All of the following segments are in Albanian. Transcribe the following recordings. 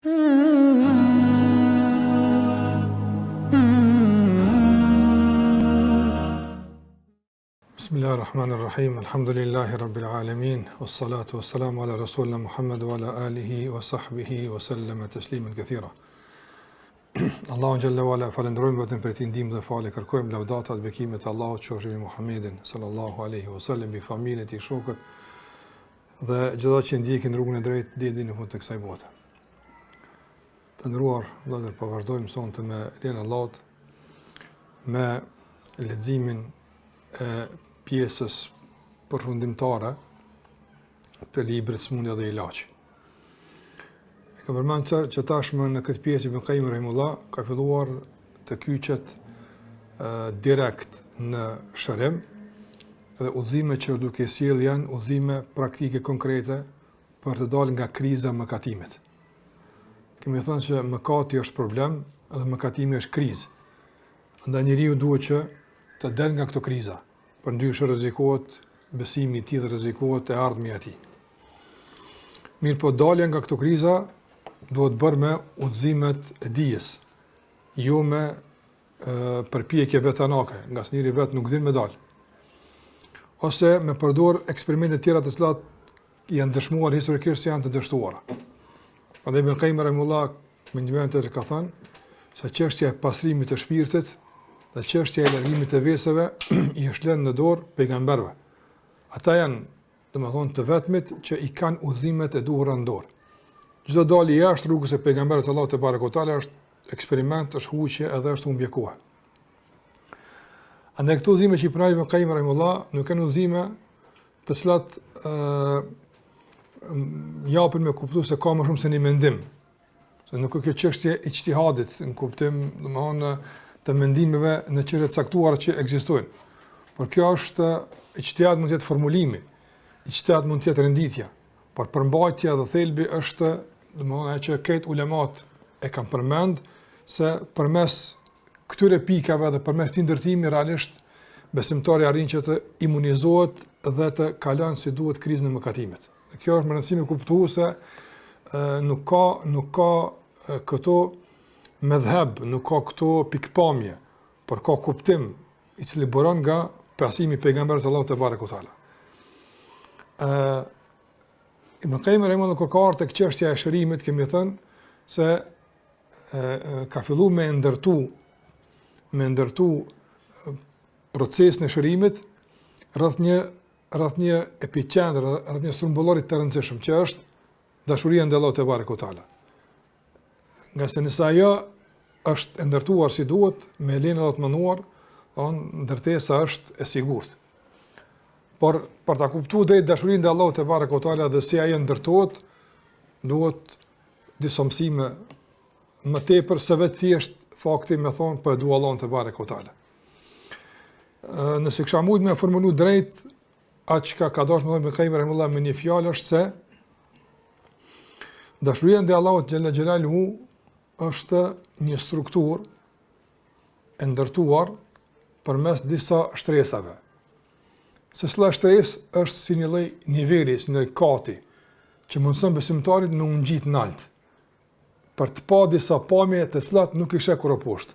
Bismillahirrahmanirrahim. Alhamdulillahi rabbil alamin. Wassalatu wassalamu ala rasulina Muhammad wa ala alihi wa sahbihi wa sallama tasliman kathira. Allahu jalla wa ala falendrojmë vetëm për këtë ndihmë dhe falë, kërkojmë lavdata dhe bekimet e Allahut qofshin mbi Muhammedin sallallahu alaihi wasallam, mbi familjen e tij, shokët dhe gjithë ata që ndjekin rrugën e drejtë deri në fund të kësaj bote. Të nderuar vëllezër, po vazhdojmë sonte me lenin Allahut me leximin e pjesës përfundimtare të librit Smundja dhe Ilaçi. Ka përmendur që tashmë në këtë pjesë Ibn Qayyim rahimullah ka filluar të kyçet direkt në shërim dhe udhëzimet që duke sjell janë udhëzime praktike konkrete për të dalë nga kriza e mëkatimit. Kemi thënë që mëkati është problem dhe mëkatimi është krizë. Andaj njeriu duhet që të dalë nga këto kriza, përndryshe rrezikohet besimi i tij dhe rrezikohet e ardhmja e tij. Mirë po, dalja nga këto kriza duhet bërë me udhëzimet e dijes, jo me përpjekje vetanake, nga njëri vetë nuk din me dalë. Ose me përdor eksperimente tjera të cilat janë dëshmuar historikisht se janë të dështuara. Prandaj Ibn Qayyim rahimullah me një vend të ka thënë se çështja e pastrimit të shpirtit dhe çështja e largimit të veseve i është lënë në dorë pejgamberëve. Ata janë, domethënë, të vetmit që i kanë udhëzimet e duhura në dorë. Çdo dalje jashtë rrugës së pejgamberit Allahu te barekutaala është eksperiment, është huqje edhe është humbje kohe. Andaj këto udhëzime që i pranoi Ibn Qayyim rahimullah nuk kanë udhëzime të cilat japin me kuptues se ka më shumë se një mendim. Se nuk ka kjo çështje e ijtihadit në kuptim, domethënë, të mendimeve në çështje të caktuara që ekzistojnë. Por kjo është ijtihad, mund të jetë formulimi, ijtihad mund të jetë renditja, por përmbajtja dhe thelbi është domethënë ajo që këtë ulemat e kanë përmend se përmes këtyre pikave dhe përmes këtij ndërtimi realisht besimtari arrin që të imunizohet dhe të kalon si duhet krizën e mëkatimit. Kjo është më rëndësishme kuptuar se nuk ka këto medhhab, nuk ka këto pikpamje, por ka kuptim i cili buron nga pasimi i pejgamberit Allahu te barekutaala. Ibn Qayyim rahimahullah kur ka ardhur tek çështja e shërimit, kemi thënë se ka filluar me ndërtu procesin e shërimit rreth një epicentër, rreth një strumbullorit të rëndësishëm që është dashuria ndaj Allahut te barekutaala. Nga se nëse ajo është e ndërtuar si duhet, me lenin e Allahut mënduar, ndërtesa është e sigurt. Por për ta kuptuar drejt dashurinë ndaj Allahut te barekutaala dhe si ajo ndërtohet, duhet disa mësime më tepër se vetë thjesht fakti me thonë po e dua Allahun te barekutaala. Nëse kisha mujt me formulu drejt atë që ka dashur me Ibn Qayyim rahimullah me një fjalë është se dashuria ndaj Allahut xhalla xhelaluhu është një strukturë e ndërtuar përmes disa shtresave. Se cila shtresë është si një lloj niveli, si një kati, që mundson besimtarit në ngjit nalt, për të pa disa pamje të cilat nuk i sheh kur poshtë.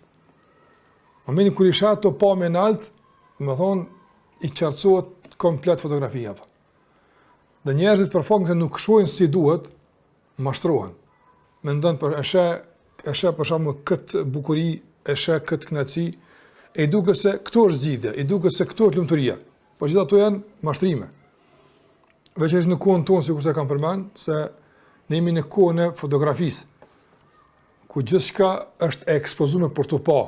Momentin kur i sheh ato pamje nalt, domethënë i qartësohet komplet fotografia. Dhe njerëzit për fakt se nuk shohin si duhet, mashtrohen. Mendon për e sheh për shembull këtë bukuri, e sheh këtë kënaqësi, e duket se këto është zgjidhja, e duket se këto është lumturia. Po gjithë ato janë mashtrime. Veçanërisht në kohën tonë, sikur se kam përmend, se ne jemi në kohën e fotografisë, ku gjithçka është e ekspozuar për të pa.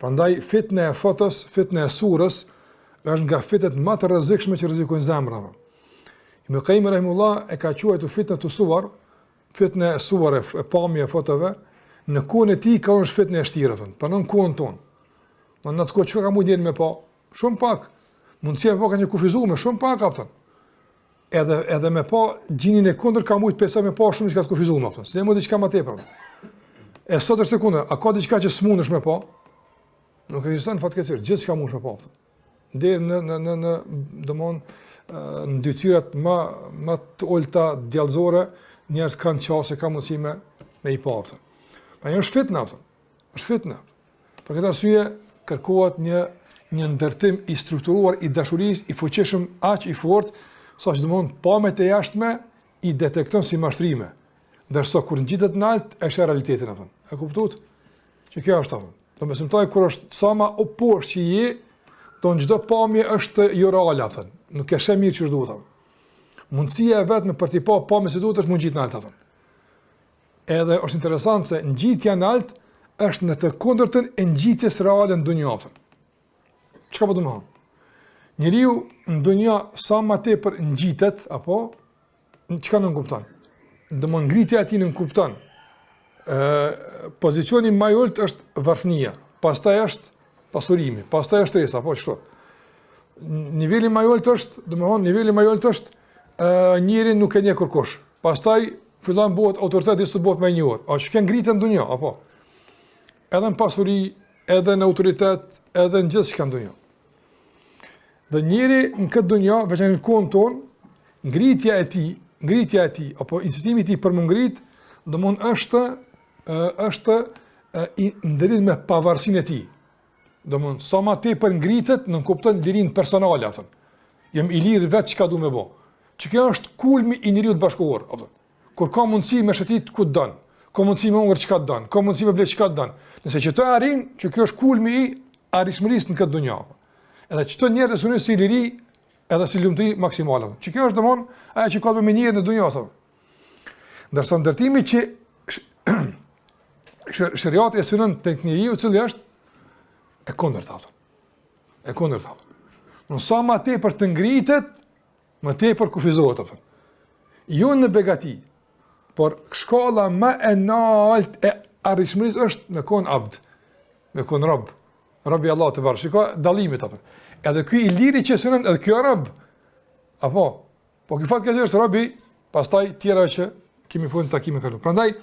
Prandaj fitna e fotos, fitna e surës është nga fitnet më të rrezikshme që rrezikojnë zemrat. Ibn Qayyim rahimullah e ka quajtur fitna të suvar, fitna e suvar e pamje e fotove, në kohën e tij ka qenë fitna e shtirave, po në kohën tonë. Në atë kohë çka ka mundjen me pa, shumë pak. Mundësia me pa ka një kufizuar me shumë pak apëtën. Edhe me pa gjinin e kundër ka mujtë pesa me pa shumë që ka të kufizuar me apëtën. Se ne mu diqka ma tepër. E sot është të kundër, a ka diqka që s'mund është me pa? Nuk e gjithësën fatkecirë, gjithë që ka mund është me pa apëtën. Dhe në ndytyrat më të olta djallëzore, njerës kanë qase, ka mundësi me me i pa. Pra është fitna, është fitna. Për këtë arsye kërkohet një ndërtim i strukturuar i dashurisë, i fuqishëm, aq i fortë, saqë domthon pamjet e jashtme i detekton si mashtrime. Ndërsa kur ngjitet në lart është realitetin apo. E kuptuat? Që kjo është apo. Do të mësoj kur është sa më oposhtë që je, don çdo pamje është jo reale apo. Nuk e sheh mirë ç'është duhet apo. Mundësia e vetme për të pa pamje se duhet është mund ngjit në lart apo. Edhe është interesant se ngjitja në lart është në të kundërtën e ngjitjes reale në dunjë apo. Çka po do të them? Njeriu në dunjë sa më tepër ngjitet apo çka nuk kupton. Dëmon ngritja e tij nuk kupton. Pozicioni më i ulët është varfënia, pastaj është pasurimi, pastaj është stresa, apo çfarë. Niveli më i ulët është, niveli më i ulët është njëri nuk e njeh kurkush. Pastaj fillon bëhet autoritet i së bëhet më i njohur. A shkën ngritën në dunjë, apo? Edhe në pasuri, edhe në autoritet, edhe në gjithçka në dunjë. Dhe njëri në këtë dunjë, veçanërisht në kohën tonë, ngritja e tij apo insistimi i tij për më ngrit, domthon është i ndërit me pavarësinë e tij. Domthon sa më tepër ngritet, nuk kupton lirinë personale atë. Jam i lirë vetë çka duam të bëj. Që kjo është kulmi i njeriu të bashkuar, apo. Kur ka mundësi me shëtit ku don, ka mundësi me hungër çka don, ka mundësi me ble çka don. Nëse që të arrin, që kjo është kulmi i arritshmërisë në këtë dunjë. Edhe çdo njerëz unë si liri, edhe si lumturi maksimale. Që kjo është domthon ajo që ka të bëjë me njerëzin në dunjë atë. Ndërsa ndërtimi që shariati e synon tek njeriu i cili është e kundërta. E kundërta. Në sa më tepër të ngritet, më tepër kufizohet atë. Jo në begati, por shkalla më e lartë e arritshmërisë është me kon abd, me kon rob. Robi Allah te barë. Shiko dallimit atë. Edhe ky i liri që synon edhe ky rob. Apo, po ky fat që është robi, pastaj tjera që kemi funë takimin këtu. Prandaj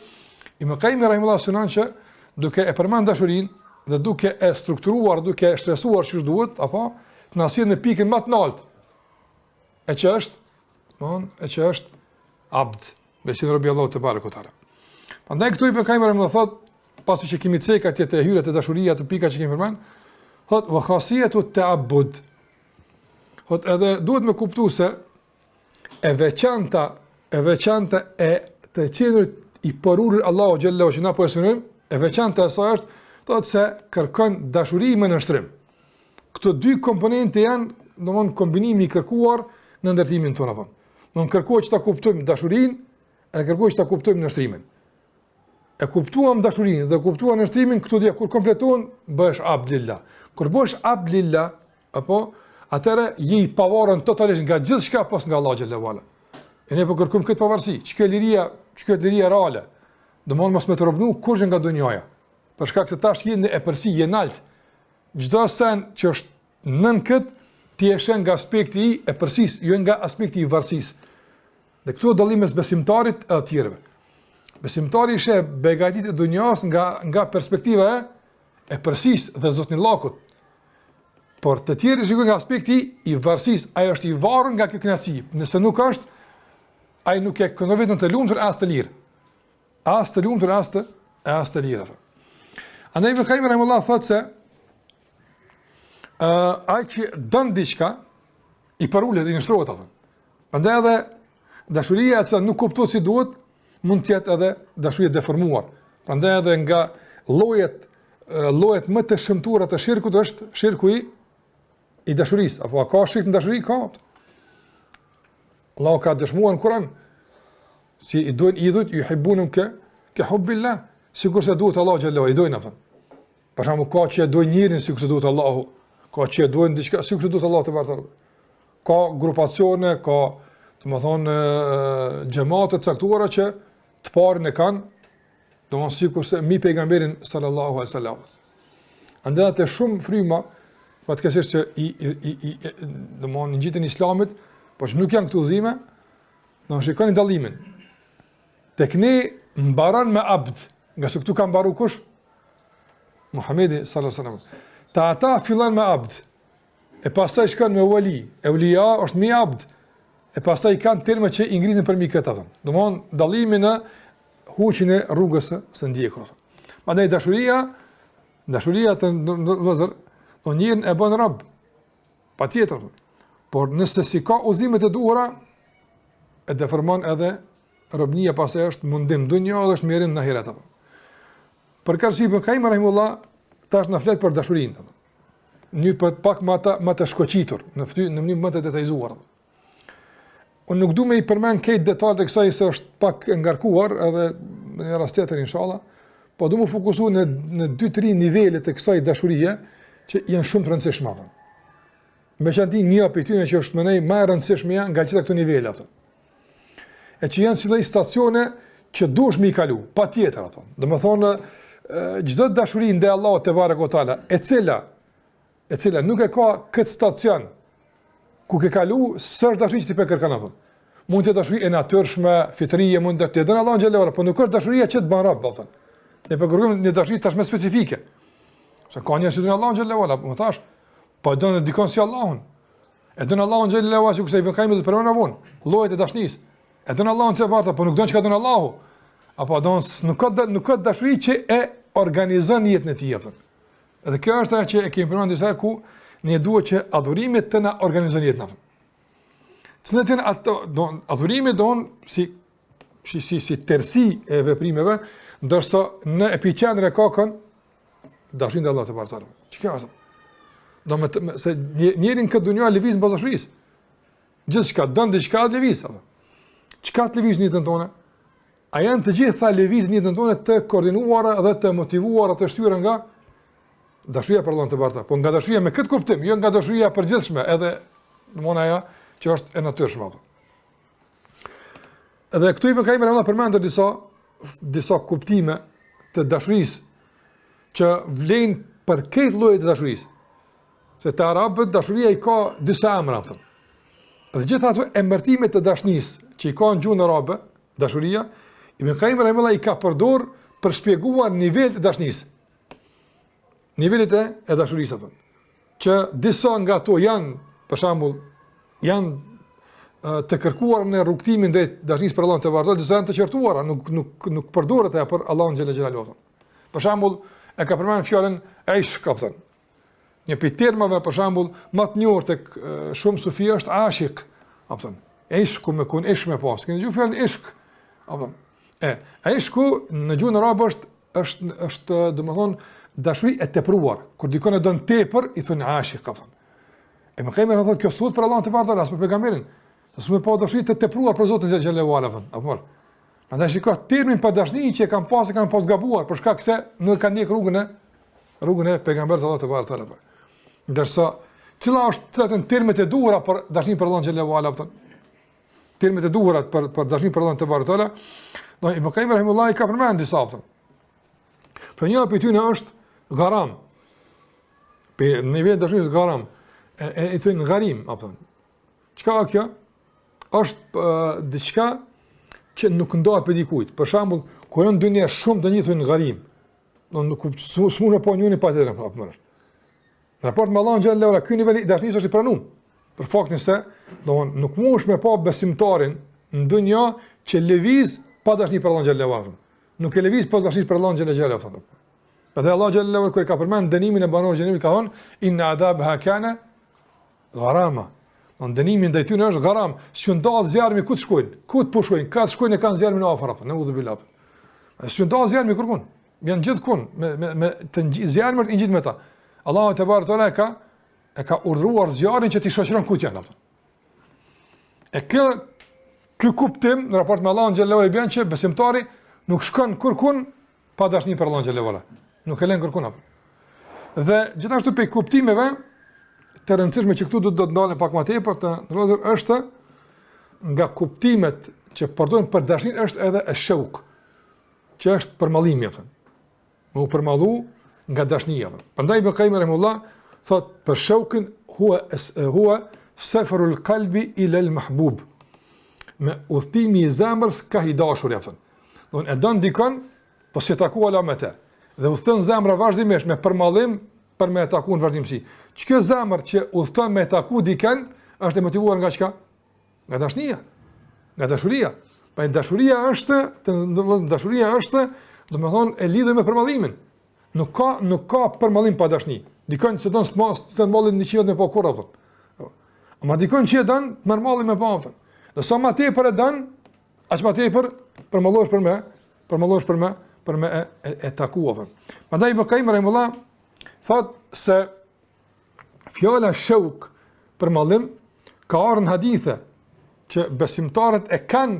Ibn Qayyim rahimahullah synon që duke e përmend dashurinë dhe duke e strukturuar, duke e shtresuar ç'është duhet, apo të na sjellë në pikën më të lartë. E që është abd, besim Rabbi Allahu te barekuhu teala. Prandaj këtu Ibn Qayyim rahimahullah thot, pasi që kemi cek atje te hyrjet e dashuria të pika që kemi përmend, thot wa khasiyatu ta'abbud. Thot edhe duhet me kuptuar se e veçanta e të qenërit i porurur Allahu xhallahu që na po synojmë, e veçanta e saj është thotë se kërkon dashuri me nështrim. Këto dy komponente janë, domthonë kombinimi i kërkuar në ndërtimin tonë apo. Nuk kërkohet që ta kuptojmë dashurinë, e kërkohet që ta kuptojmë nështrimin. E kuptuam dashurinë dhe kuptuam nështrimin, këto dia kur kompletohen bëhesh abd lillah. Kur bëhesh abd lillah, apo atëra je i pavarur totalisht nga gjithçka pas nga Allahu xhallahu ala. E ne po kërkojmë këtë pavarësi, çka liria reale. Domthonë mos me të robnu kush nga dunjaja. Për shkak se tash jeni e përsi, je nalt. Çdo sen që është nën kët, ti e shën nga aspekti i e përsis, jo nga aspekti i varësisë. Dhe këtu dallim mes besimtarit e të tjerëve. Besimtari sheh begatit e dunjas nga perspektiva e përsis dhe zotnillakut. Por të tjerë shikojnë nga aspekti i varësisë, ai është i varur nga kjo kënaqësi. Nëse nuk është, ai nuk e kënon vetëm të lumtur as të lirë. As të lumtur as të lirë. Andaj Ibn Qayyim rahimahullah thotë se ai që don diçka i parulet i nështrohet atë. Prandaj edhe dashuria që nuk kuptohet si duhet mund të jetë edhe dashuri e deformuar. Prandaj edhe nga llojet më të shëmtuara të shirkut është shirku i dashurisë, apo ka shirk në dashuri? Ka. Allahu ka dëshmuar në Kur'an si i duhet yuhibbunum ka hubbillah, sikur se duhet Allahu xhallahu i dojnë apo. Për shembull ka që dojnë njërin sikur se duhet Allahu, ka që dojnë diçka sikur se duhet Allahu te barë. Ka grupacione, ka domethënë xhamate të caktuara që të parën e kanë, domethënë sikur se mi pejgamberin sallallahu alaihi wasallam. Andaj të shumë fryma fatkeqësisht që domethënë në gjitën e Islamit, por që nuk janë këtu udhëzime, do shikoni dallimin. Tek ne mbaron me abd, nga se këtu ka mbaru kush? Muhamedi sallallahu alaihi wasallam. Ata fillon me abd, e pastaj shkon me wali. Eulia është mi abd, e pastaj kanë terma që i ngritin për mi këtë. Domthon dallimi në huqin e rrugës së ndjekur. Prandaj dashuria të vëllezër, njërin e bën rob, patjetër. Por nëse si ka udhëzimet e duhura, e deformon edhe robnia, pastaj është mundim dunjë dhe është mirëm në ahiret. Për kërsip Ibn Qayyim rahimullah tash na flet për dashurinë. Një pak më të shkoqitur, në mënyrë më të detajzuar. Unë nuk du me i përmend këtë detalët e kësaj se është pak ngarkuar edhe në një rast tjetër inshallah, po du me fokusu në 2-3 nivelet e kësaj dashurie që janë shumë të rëndësishme. Meqenëse një prej tyre që është mënej më e rëndësishme nga gjitha këto nivele ato. E që janë si lloj stacione që duhesh me i kalu, patjetër ato. Domethënë çdo dashuri ndaj Allahut te barekutaala, e cila nuk e ka këtë stacion ku ke kalu sër dashuri që ti pe kërkon apo. Mund të dashuri e natyrshme, fitrie, mund të dënë Allahu xhallahu, por nuk është dashuria që të bën rab apo. Ne po kërkojmë një dashuri tashmë specifike. Se ka njerëz që dënë Allahu xhallahu, po thash, po dënë dikon si Allahun. E dënë Allahu xhallahu që kusej bëkajmë të përmend avon, llojet e dashurisë. E dënë Allahun se varta, po nuk don çka dënë Allahu. Apo don nuk ka dashuri që e organizon jetën e tij apo. Edhe kjo është ajo që e kemi përmendur disa ku ne duhet që adhurimet të na organizojnë jetën. Cilëtin ato adhurimi don si tërsi e veprimeve, ndërsa në epicentrin e kokën dashurinë e Allahut te bartare. Çka është? Do me se njerin këtë dunja lëviz në bazë dashurisë. Gjithçka don diçka lëviz apo. Çka të lëviz në jetën tonë? A janë të gjitha lëviz në jetën tonë të koordinuara dhe të motivuara të shtyra nga dashuria për Allahun te bartare, po nga dashuria me këtë kuptim, jo nga dashuria përgjithshme, edhe domthonë ajo që është e natyrshme. Edhe këtu Ibn Qayyim rahimahullah përmend disa kuptime të dashurisë që vlen për këtë lloj të dashurisë. Se te arabët dashuria i ka disa emra. Dhe gjithë ato emërtime të dashurisë që i ka në gjuhën arabe, dashuria, Ibn Qayyim rahimahullah i ka përdor për shpjeguar nivelet e dashurisë. Nivelet e dashurisë apo. Që disa nga ato janë, për shembull, janë të kërkuar në rrugtimin drejt dashurisë për Allahun te bartare, disa janë të qortuara, nuk përdoret ajo për Allahun xhela xhelaluhu. Për shembull, e ka përmendur fjalën ishq kapten. Një prej termave për shembull më të njohur tek shumë sufi është ashiq, apo ishku me kun ishq me pas. Kënë ju fjalën ishq. Apo ishku në gjuhën arabe është domethënë dashuri e tepruar. Kur dikon e don tepër i thon ashiq apo. E më kemi thotë kjo sot për Allahun te bartare as për pejgamberin. Se më pa dashuri të tepruar për Zotin xhallahu ala apo. Prandaj shikoj termin pa dashuri që kanë pas gabuar për shkak se nuk kanë ndjek rrugën e pejgamberit Allahut te bartare. Ndërsa cila është termet e duhura për dashurinë për Allahun xhallahu ala apo. Termet e duhura për dashurinë për Allahun te bartare. Do Ibn Qayyim rahimahullah ka përmendur disa ato. Për një prej tyre është gharam. Pe nivel dashurisë gharam. E thënë gharim apo. Çka ka kjo? Është diçka që nuk ndohet për dikujt. Për shembull, kur në dunjë shumë të njëjtë në gharim. Nuk smunë po njëri pa tjetrin apo më. Në raport me Allahun xhallahu ala, ky nivel i dashurisë është i pranuar. Për faktin se, domthonë, nuk mundesh me pa besimtarin në dunjë që lëviz pa dashuri për Allahun xhallahu ala. Nuk e lëviz pa dashuri për Allahun xhallahu ala. Edhe Allah xhallahu ala kur ka përmend dënimin e banorëve xhenimit ka thonë inna adabaha kana gharama. Dënimi ndaj tyre është gharam. Si ndodh zjarmi ku të shkojnë? Ku të pushojnë? Ka të shkojnë e kanë zjarmin afër apo? Ne udhëbilap. Si ndodh zjarmi kërkon? Janë gjithkund me të zjarmit i gjithë me ta. Allahu te bartore e ka urdhëruar zjarrin që t'i shoqëron ku janë ato. E ky kuptim në raport me Allahun xhallahu e bën që besimtari nuk shkon kurkun pa dashni për Allahun xhallahu ala. Nuk e lën kërkun apo. Dhe gjithashtu pe kuptimeve të rëndësishme që këtu do të ndalen pak më tepër të ndërlozur është nga kuptimet që përdoren për dashnin është edhe e-shauk, që është përmallimi apo. Më u përmallu nga dashnia. Prandaj Ibn Qayyim rahimahullah thot për shaukin huwa safarul qalbi ila al-mahbub. Me udhëtimi i zemrës ka i dashur apo. Don e don dikon, po si takua la me të. Dhe udhëton zemra vazhdimisht me përmallim për me takuar në vazhdimsi. Çka zemër që udhton me taku dikën është motivuar nga çka? Nga dashnia, nga dashuria. Pra dashuria është, domethënë e lidhur me përmallimin. Nuk ka përmallim pa dashni. Dikon se don të mallin 100 me pa kurrë apo. Ama dikon që don të merr mallin me pa apo. Do sa më tepër e don, aq më tepër përmallohesh për me e takuar. Prandaj Ibn Qayyim rahimullah thot se fjala shauk për mallim ka ardhur në hadithe që besimtarët e kanë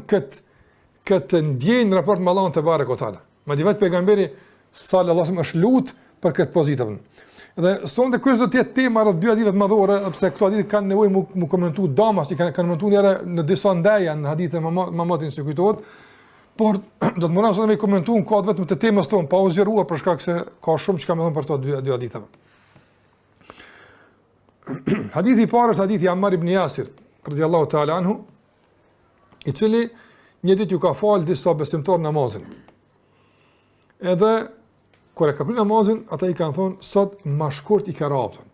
këtë ndjenjë në raport me Allahun te barekutaala. Madje vetë pejgamberi sallallahu alaihi wasallam është lut për këtë pozitë. Dhe sonte kur do të jetë tema rreth dy hadithe të mëdhore, sepse këto hadithe kanë nevojë mu komentuar damas, që kanë komentuar në disa ndaja në hadithe mamatin se kujtohet, por do të mëron sot me komentuar kohë vetëm të temës tonë, pa u zgjeruar për shkak se ka shumë çka më thon për këto dy hadithe. Hadithi i parë është hadithi Ammar ibn Yasir radhiyallahu ta'ala anhu, i cili një ditë ju ka falë disa besimtar namazin. Edhe kur e ka kryer namazin, ata i kanë thonë sot më shkurt i ka rrapën.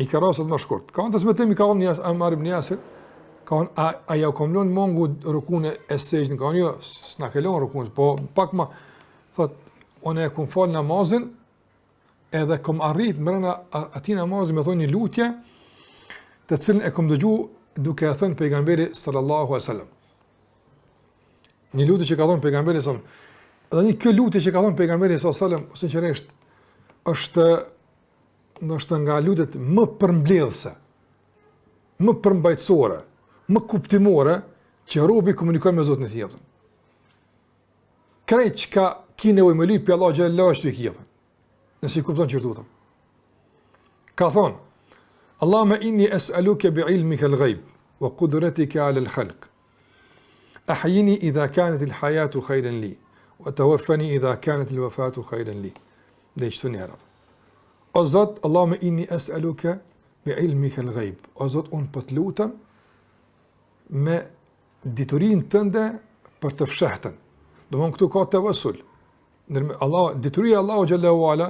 I ka rrapën sot më shkurt. Ka të smetim i ka thonë Ammar ibn Yasir, ka thonë a ja komlon mongu rukun e sejdën, ka thonë jo, s'na ke lënë rukun, po pak më thot unë e kum fal namazin edhe kom arrit mbrana atij namazi me thonë një lutje të cilën e kom dëgjuar duke e thënë pejgamberi sallallahu alaihi wasallam. Një lutje që ka thënë pejgamberi sallallahu alaihi wasallam. Dhe një kjo lutje që ka thënë pejgamberi sallallahu alaihi wasallam, sinqerisht është ndoshta nga lutjet më përmbledhëse, më përmbajtësore, më kuptimore që robi komunikon me Zotin e tij. Krejt çka ki nevojë me lypë Allah xhallahu ashtu i kjepën. Nëse i kupton çfarë thotë. Ka thonë: Allahumma inni as'aluka bi'ilmika al-ghaib wa qudratika 'ala al-khalq. Ahyini idha kanat al-hayatu khayran li wa tawaffani idha kanat al-wafatu khayran li. Dhe çto një herë. O Zot, Allahumma inni as'aluka bi'ilmika al-ghaib. O Zot, un po të lutem me diturinë tënde për të fshehtën. Domthon këtu ka tawassul. Dituria Allahu xhallahu ala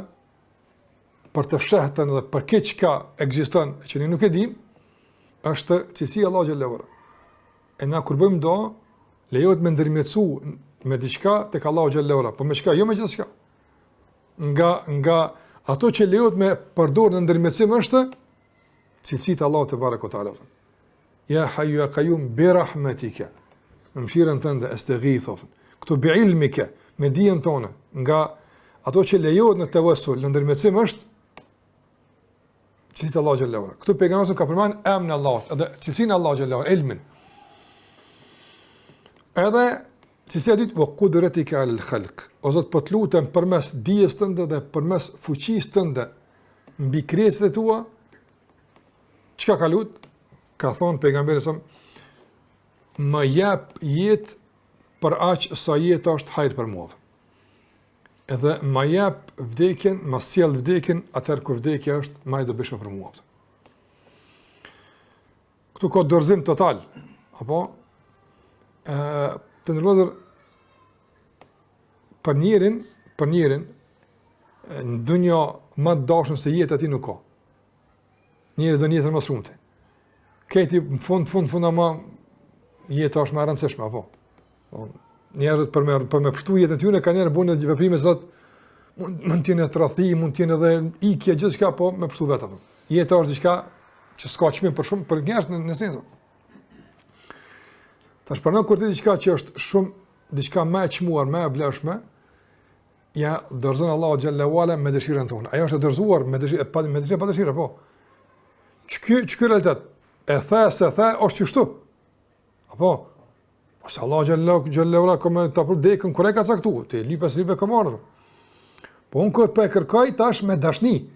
për të fshehtën dhe për këtë çka ekziston që ne nuk e dim, është cilësia Allahu xhallahu ala. E na kur bëjmë do, lejohet me ndërmjetësu me diçka tek Allahu xhallahu ala, po me çka, jo me gjithçka. Nga ato që lejohet me përdorë në ndërmjetësim është cilësitë Allahu te barekutaala. Ya hayyu ya qayyum bi rahmatika. Mëshirën tënde astaghithu. Këtu bi ilmika, me dijen tonë, nga ato që lejohet në tawassul, në ndërmjetësim është cilësitë Allahu xhallahu ala. Këtu pejgamberi ka përmend emrin Allah, edhe cilësinë Allahu xhallahu ala, ilmin. Edhe cilësia e dytë wa qudratika ala al-khalq. O Zot, po të lutem përmes dijes tënde dhe përmes fuqisë tënde mbi krijesat e tua. Çka ka lut? Ka thonë pejgamberi sa më jap jetë për aq sa jeta është hajër për mua. Edhe më jap vdekjen, më sjell vdekjen atëherë kur vdekja është më e dobishme për mua. Këtu ka dorëzim total. Apo të ndërlozër për njerin në dunja më të dashur se jeta ti nuk ka. Njeri do njëtër më shumëte. Këti në fund ama jeta është më e rëndësishme, apo. Njerët për me pështu jetën t'june, ka njerë bënë dhe veprime zot, mund t'jene trathi, mund t'jene dhe ikje, gjithë shka, po me pështu vetë. Jeta është diçka që s'ka qmim për shumë, për njerës në sensa. Tash përnë kur ti diçka që është shumë, diçka me e qmuar, me e vleshme, ja dërzën Allahu xhallahu ala me dëshirën tonë. Ajo është e dërzuar me dëshirë pa dëshirë, po. Ç'ky realitet? E the, është qështu. Apo? Ose Allah xhallahu ala kome të apër dekën, kure ka caktu, të lipe këmarë. Po unë këtë për kërkaj tash me dashni.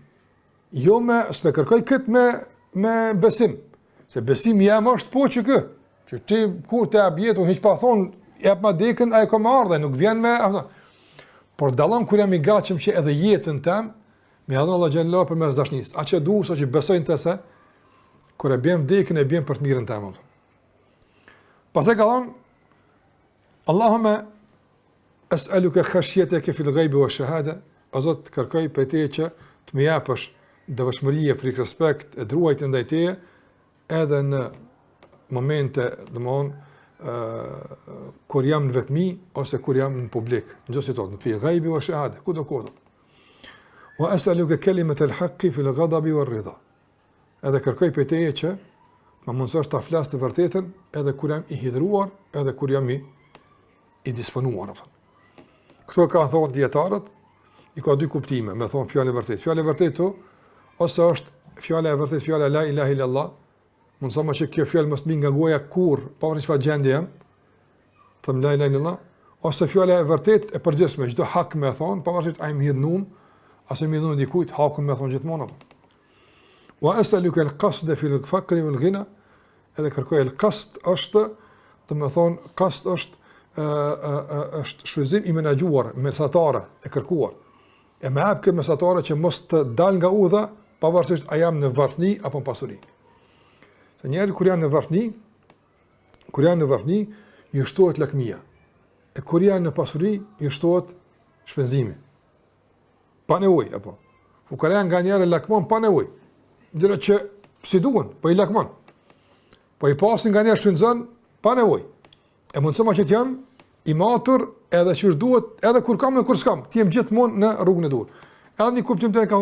Jo s'pe kërkaj këtë me besim. Se besim jam është po që kë. Që ti kur të abjetu, hiq pa thonë, jep ma dekën, a e këmarë dhe nuk vjen me... Por dallon kur jam i gatshëm që edhe jetën tem, me adhon Allah xhallahu për mes dashnisë. A që du, so që besojnë të se, kur e bjem dekën, e bjem për të mirën tem. Pastaj ka thonë, Allahumma as'aluka khashyataka fil ghaibi wa shahada, o Zot, kërkoj për te që të më japësh devotshmëri, frikë, respekt, e ruajtje ndaj teje, edhe në momente, domthon, kur jam në vetmi ose kur jam në publik. Në gjithë situatë, fi ghaibi wa shahada, kudo. Wa as'aluka kalimat al-haqqi fi al-ghadabi war-ridha. Edhe kërkoj prej teje që më mundësosh ta flas të vërtetën edhe kur jam i hidhur, edhe kur jam i disponuar. Këto ka thonë dietarët, i ka dy kuptime, me thonë fjalë e vërtetë. Fjalë e vërtetë ose është fjala e vërtetë, fjala la ilaha illallah, mundësa më që kjo fjallë mos më nga goja kur, pavarësisht çfarë gjendje jam, them la ilaha illallah, ose fjala e vërtetë e përgjithshme, çdo hak më thon, pavarësisht a më hidhnum, ose më hidhnum dikujt, hakun më thon gjithmonë. Wa as'aluka al-qasd fi al-faqr wal-ghina, edhe kërkoj al-qasd është, do të thon qasd është shfrytëzim i menaxhuar, mesatare e kërkuar. E më hap këtë mesatare që mos të dal nga udha, pavarësisht a jam në varfëni apo në pasuri. Se njerëzit kur janë në varfëni, ju shtohet lakmia. E kur janë në pasuri, ju shtohet shpenzimi. Pa nevojë apo. Fukaria nga njerë lakmon pa nevojë. Dhe që si duan, po i lakmon. Po i pasin nga njerë shpenzon pa nevojë. E mundësoma që t'jam i matur edhe që duhet, edhe kur kam dhe kur s'kam, t'jem gjithmonë në rrugën e duhur. Edhe një kuptim të ka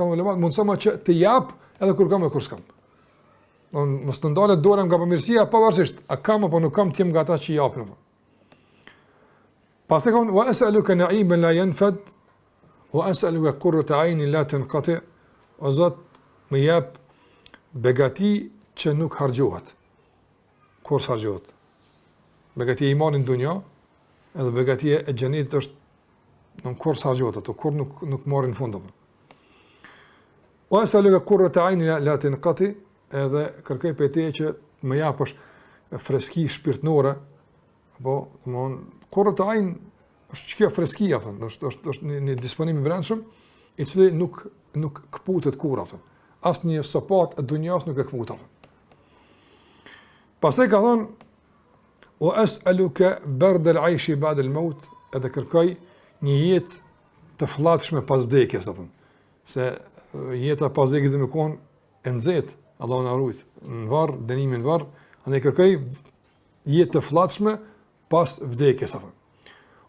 ulemat, mundësoma që të jap edhe kur kam dhe kur s'kam. Mos të ndalet dora nga pamirësia, pavarësisht, a kam apo nuk kam, t'jem nga ata që i japin. Pastaj ka wa as'aluka na'iman la yanfad, wa as'aluka qurrata 'aynin la tanqati, o Zot, më jap begati që nuk harxhohet. Kur harxhohet? Begatia e imanit në dunja, edhe begatia e xhenetit është në kur harxhohet ato, kur nuk marrin fund apo. Wa as'aluka qurrata 'aynin la tanqati, edhe kërkoj për te që më japësh freski shpirtnore, apo, domthon, qurrata ayn është kjo freskia, është një disponim i brendshëm, i cili nuk kputet kurrë, asnjë sopat e dunjas nuk e kputet. Pastaj ka thonë, wa as'aluka bard al-'aysh ba'da al-maut, edhe kërkoj një jetë të fllahshme pas vdekjes, apo. Se jeta pas vdekjes do të thonë e nxehtë, Allahu na ruaj, në varr, dënimin në varr, andaj kërkoj jetë të fllahshme pas vdekjes, apo.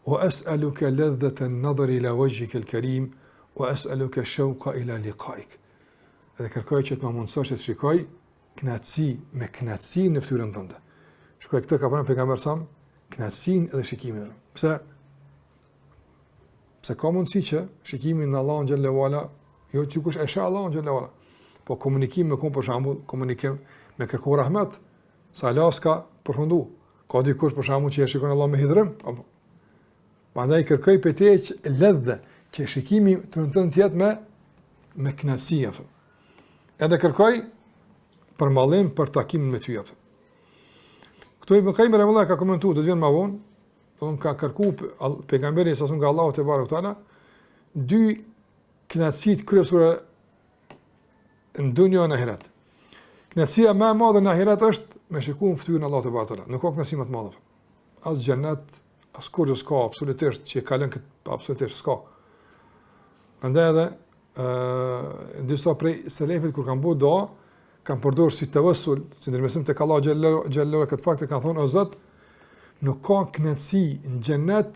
Wa as'aluka ladhata an-nadhri ila wajhika al-karim, wa as'aluka shawqa ila liqa'ik. Edhe kërkoj që të më mundësosh të shikoj kënaqësi në fytyrën tënde. Shikoj këtë ka pranë pejgamberi sa kënaqësinë edhe shikimin. Pse ka mundësi që shikimin në Allahun xhallahu ala, jo që kush e sheh Allahun xhallahu ala, po komunikim me kom për shembull, komunikim me kërkuar rahmet, sa Allah s'ka përfundu. Ka dikush për shembull që e shikon Allah me hidhrim, apo. Prandaj kërkoj për te që ledhë, që shikimi të nëtën tjetë me kënaqësi, apo. Edhe kërkoj për mallim, për takimin me ty, apo. Këto Ibn Qayyim rahimahullah ka komentuar, do të vjen më vonë, do ka kërku pejgamberi sa nga Allahu te barekuhu teala dy kënaqësit kryesore në dunjë në ahiret. Kënaqësia më e madhe në ahiret është me shikuar fytyrën e Allahut te barekuhu teala. Nuk ka kënaqësi më të madhe. As xhenet, as kurrë s'ka, absolutisht që kalon këtë absolutisht s'ka. Prandaj edhe disa prej selefit kur kanë bërë dua, kanë përdorur si tawassul, si ndërmjetësim tek Allahu xhallahu këtë fakt e kanë thonë o Zot, nuk ka kënaqësi në xhenet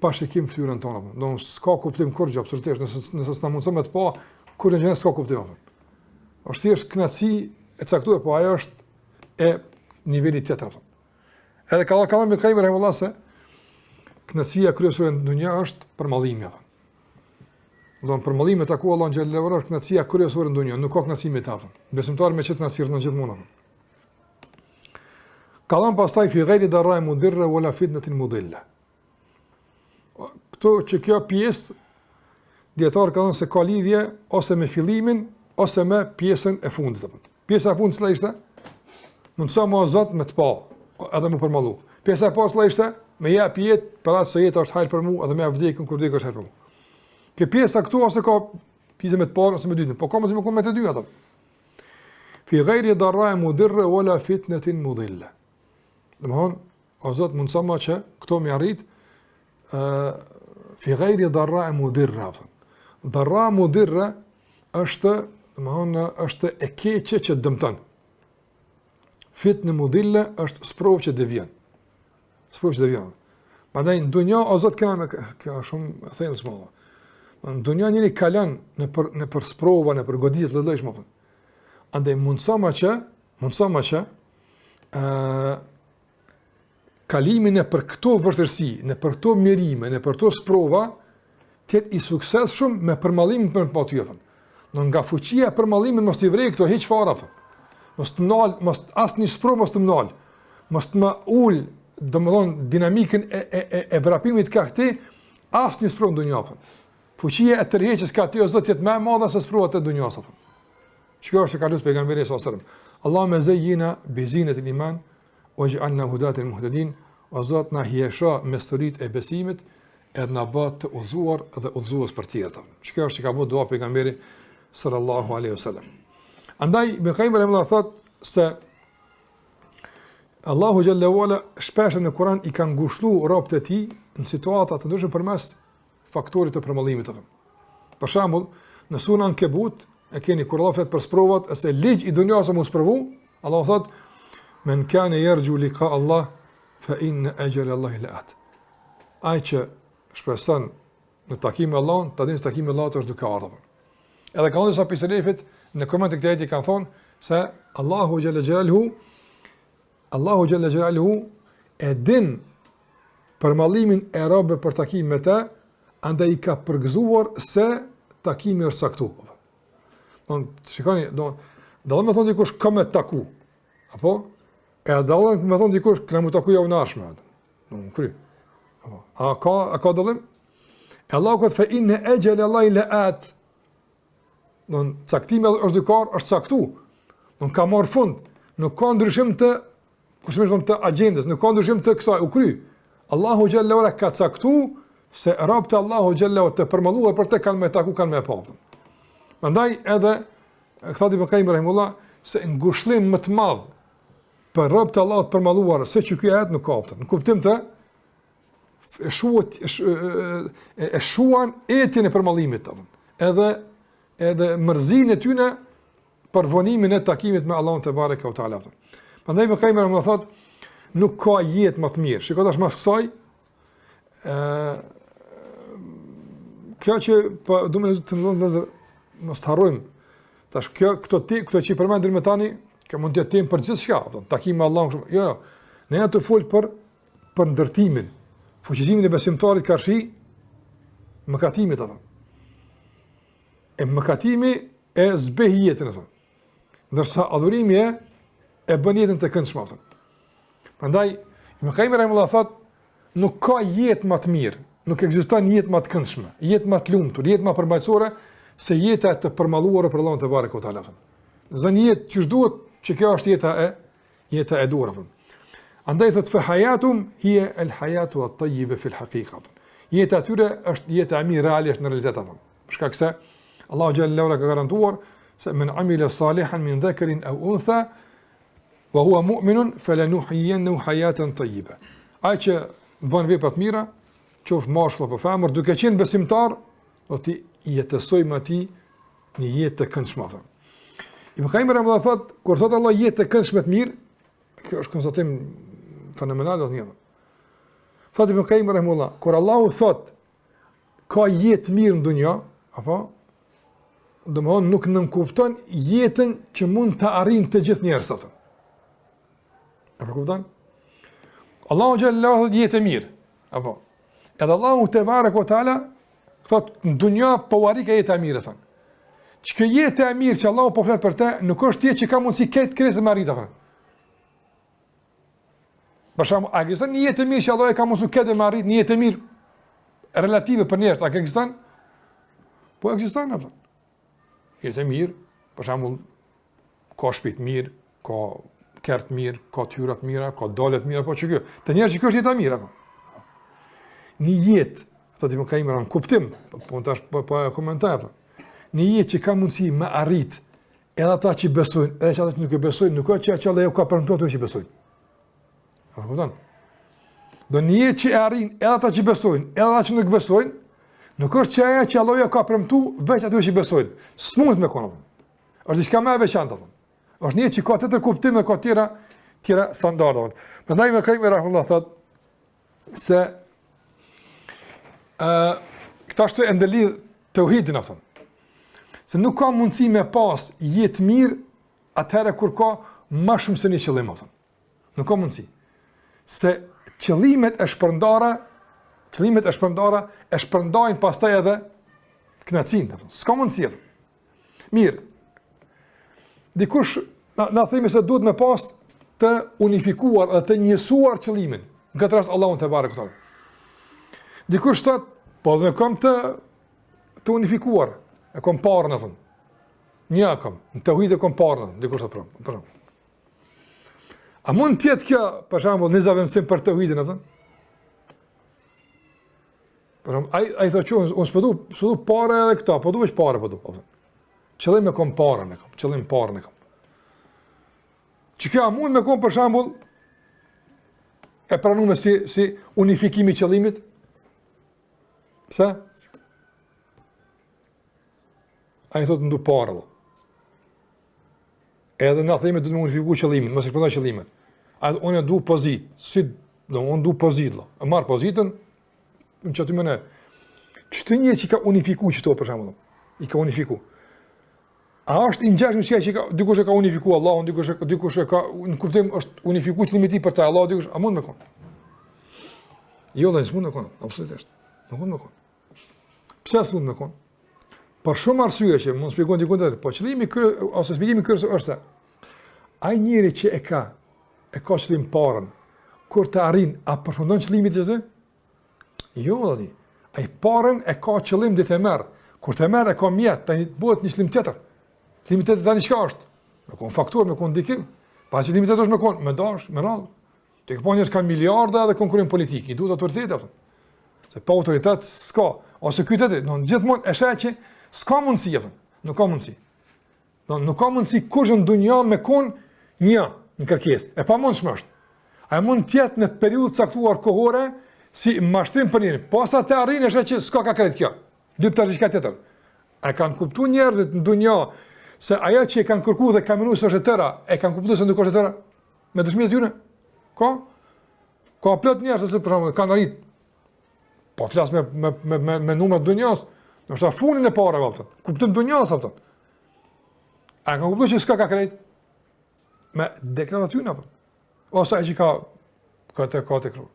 pa shikim fytyrën tonë. Do s'ka kuptim kurrë absolutisht, nëse s'na mundson me të pa kur në xhenet s'ka kuptim. Është thjesht kënaqësi e caktuar, po ajo është e nivelit tjetër. Edhe ka me Qayyim rahimahullah se kënaqësia kryesore në dunjë është përmallimi. Do të përmallimi taku Allahu xhallahu ala, kënaqësia kryesore në dunjë, nuk ka kënaqësi me ta. Besimtar me çet na sirr në gjithmonë. Kalon pastaj fi ghayri darra mudirra wala fitnatin mudilla. Këto që kjo pjesë dietar ka thënë se ka lidhje ose me fillimin ose me pjesën e fundit. Pjesa e fundit çfarë ishte? Mundso më Zot me të pa, edhe më përmallu. Pjesa e poshtë ishte me jap jetë për atë se jeta është hajër për mua edhe me vdekjen kur vdekja është hajër për mua. Kjo pjesa këtu ose ka pjesë me të parë ose me dytën, po ka më me të dy ato. Fi ghayri darra mudirra wala fitnatin mudilla. Domthon, o Zot mundso më që këto më arrit fi ghayri darra mudirra. Darra mudirra është, domthon, është e keqe që dëmton. fitnë mudille është sprovë që devjen. Sprovë që devjen. Prandaj në dunjë o Zot kena me kjo shumë thellës më. Në dunjë njëri kalon në për sprova, në për goditje të lëshme. Andaj mundsoma që kalimin e për këto vërtërsi, në për këto mirime, në për këto sprova, tjetë i suksesshëm me përmallimin për pa ty. Në nga fuqia e përmallimit mos t'i vrej këto hiç fara. Mos të mnal, mos asnjë sprovë mos të mnal. Mos të më ul, domethënë dinamikën e vrapimit ka këti, asnjë sprovë në dunjë. Fuqia e tërheqjes ka ti o Zot jetë më e madhe se sprovat e dunjës. Çka është ka lutë pejgamberi sallallahu alajhi wasallam. Allahumma zayyina bi zinatil iman waj'alna hudatal muhtadin. O Zot na hiesho me storit e besimit, edhe na bë të udhëzuar dhe udhëzues për tjetër. Çka është që ka bërë dua pejgamberi sallallahu alaihi wasallam. Andaj Ibn Qayyim rahimahullah thot se Allahu xhalla wala shpesh në Kur'an i ka ngushëlluar robët e tij në situata të ndryshme përmes faktorit të përmallimit të tyre. Për shembull, në surën Ankebut e keni kur Allah flet për sprovat, ose ligj i dunjas mos provu, Allah thot men kana yarju liqa Allah fa inna ajala Allah la'at. Ai që shpreson në takimin me Allahun, ta dinë se takimi me Allahut është duke ardhur. Edhe ka ndonjë sa piselefit në koment të këtij ajeti kanë thonë se Allahu xhalla xhelaluhu e din përmallimin e robëve për takimin me të, andaj i ka përgëzuar se takimi është saktuar. Don shikoni, do më thonë dikush kam me taku. Apo e dalën më thonë dikush kam me taku javë nashme. Don kry. Apo a ka dallim? Allahu qad fa inna ajala Allah la'at. Don caktimi është dykar, është saktu. Don ka marr fund, nuk ka ndryshim të kushtojmë të agjendës, nuk ka ndryshim të kësaj u kry. Allahu xhalla wala ka caktu se robët Allahu xhalla të përmalluar për të kanë me taku kanë me pa. Prandaj edhe thati Ibn Qayyim rahimullah se ngushëllim më të madh për robët Allahu të përmalluar se që ky ajet nuk ka. Në kuptim të shuan etjen e përmallimit tonë. Edhe mërzinë e tyre për vonimin e takimit me Allahun te bareka u taala. Prandaj Ibn Qayyim rahimullah thot nuk ka jetë më të mirë. Shikoj tash mas kësaj kjo që po duhet të ndonjë mos të harrojmë. Tash këto që përmendim më tani, kjo mund të jetë për gjithçka, takimi me Allahun. Jo. Ne jam të fol për ndërtimin, fuqizimin e besimtarit karshi mëkatimit atë. E mëkatimi e zbeh jetën atë. Ndërsa adhurimi e bën jetën të këndshme atë. Prandaj Ibn Qayyim rahimahullah thot nuk ka jetë më të mirë, nuk ekziston jetë më të këndshme, jetë më të lumtur, jetë më përmbajtësore se jeta e të përmalluar për Allahun te bareka u taala. Zon jetë që duhet që kjo është jeta e durave. Andaj thot fa hayatum hiya al hayatu at tayyiba fi al haqiqa. Jeta e tyre është jeta e mirë realisht në realitet apo. Për shkak se Allahu xhallahu ala ka garantuar se men amila salihan min dhakarin aw untha wa huwa mu'minun falanuhyiyannahu hayatan tayyiba. Ai që bën vepra të mira, qoftë mashkull apo femër, duke qenë besimtar, do të jetësojmë atij një jetë të këndshme. Ibn Qayyim rahimahullah thot, kur thot Allah jetë të këndshme të mirë, kjo është konstatim fenomenal asnjë. Thot Ibn Qayyim rahimahullah, kur Allahu thot ka jetë mirë në dunjë, apo domthon nuk nënkupton jetën që mund të arrijnë të gjithë njerëzit. Apo kupton? Allahu xhallahu jetë mirë. Apo edhe Allahu te bareka o taala thot në dunjë po arika jetë e mirë thon. Çka jetë e mirë që Allahu po flet për të, nuk është jetë që ka mundsi këtë kresë me arrit apo. Për shembull, a ekziston një jetë e mirë që Allahu e ka mundsu këtë me arrit, një jetë e mirë relative për njerëz, a ekziston? Po ekziston apo? Jetë e mirë, për shembull, ka shtëpi të mirë, ka kert mirë, ka tyra të mira, ka dole të mira, po çka kjo? Të njerëz që kjo është jeta e mirë apo. Një jetë, thotë Ibn Qayyim në kuptim, po tash po komentoj. Një jetë që ka mundësi me arrit edhe ata që besojnë, edhe ata që nuk e besojnë, nuk ka që Allahu ka premtuar ato që besojnë. Apo kupton? Do një jetë që e arrin edhe ata që besojnë, edhe ata që nuk besojnë, nuk është që ajo që Allahu ka premtuar veç ato që besojnë. S'mund me kono. Është diçka më e veçantë apo. Është një që ka të kuptime, ka tjera tjera standardave. Prandaj më Kaimi rahimullah thot se këta ashtu e ndëlidh tauhidin apo. Se nuk ka mundësi me pas jetë mirë atëherë kur ka më shumë se një qëllim apo. Nuk ka mundësi. Se qëllimet e shpërndara e shpërndajnë pastaj edhe kënaqësinë. S'ka mundësi. Mirë. Dikush na themi se duhet me pas të unifikuar dhe të njësuar qëllimin. Në këtë rast Allahun te barekuta. Dikush thot, po dhe kam të unifikuar. E kam parën atë. Një kam, në tauhid e kam parën, dikush thot pram. A mund të jetë kjo, për shembull, në zaventsim për tauhidin atë? Por ai thotë që unë s'po du parë edhe këta, po du veç parë po du. Qëllim e kam parën e kam, qëllim parën e kam. Që kjo a mund me kom për shembull e pranuar si unifikimi i qëllimit? Pse? Ai thotë ndu parë. Edhe na themi do të unifikoj qëllimin, mos e shpërndaj qëllimin. Unë du pozitë, unë du pozitë. E marr pozitën në çdo mënyrë. Çdo një që ka unifikuar çto për shembull. I ka unifikuar. A është i ngjashëm që ka dikush e ka unifikuar Allahun, dikush e ka në kuptim është unifikuar limiti për të Allahu, dikush a mund me kon? Jo, dhe s'mund me kon, absolutisht. Nuk mund me kon. Pse s'mund me kon? Për shumë arsye që mund shpjegon dikun tjetër, po qëllimi ose shpjegimi kryesor është se ai njeri që e ka qëllim parën, kur të arrin, a përfundon qëllimin e tij? Jo, vëllai. Ai parën e ka qëllim ditë e merr. Kur të merr e ka mjet, tani bëhet një qëllim tjetër. Qëllimi tjetër tani çka është? Me kon faktor, me kon ndikim. Pa qëllimi tjetër është me kon, me dash, me radhë. Te ka njerëz kanë miliarda dhe konkurrim politik, i duhet autoritet atë. Se pa autoritet s'ka, ose ky tjetër, do gjithmonë e sheh që s'ka mundësi atë. Nuk ka mundësi. Nuk ka mundësi kush në dunjë me kon një kërkesë. E pamundshme është. Ai mund të jetë në periudhë caktuar kohore si mashtrim për një. Posa të arrin është që s'ka ka krejt kjo. Dyptar diçka tjetër. A kanë kuptuar njerëzit në dunjë se ajo që e kanë kërkuar dhe kanë menuar se është e tëra, e kanë kuptuar se nuk është e tëra me dëshmitë e tyre? Ka plot njerëz që për shembull kanë arrit. Po flas me numra të dunjës, do të thotë funin e parë apo. Kuptim dunjës apo. A kanë kuptuar që s'ka ka krejt? Me deklaratën apo. Ose ai që ka të kru.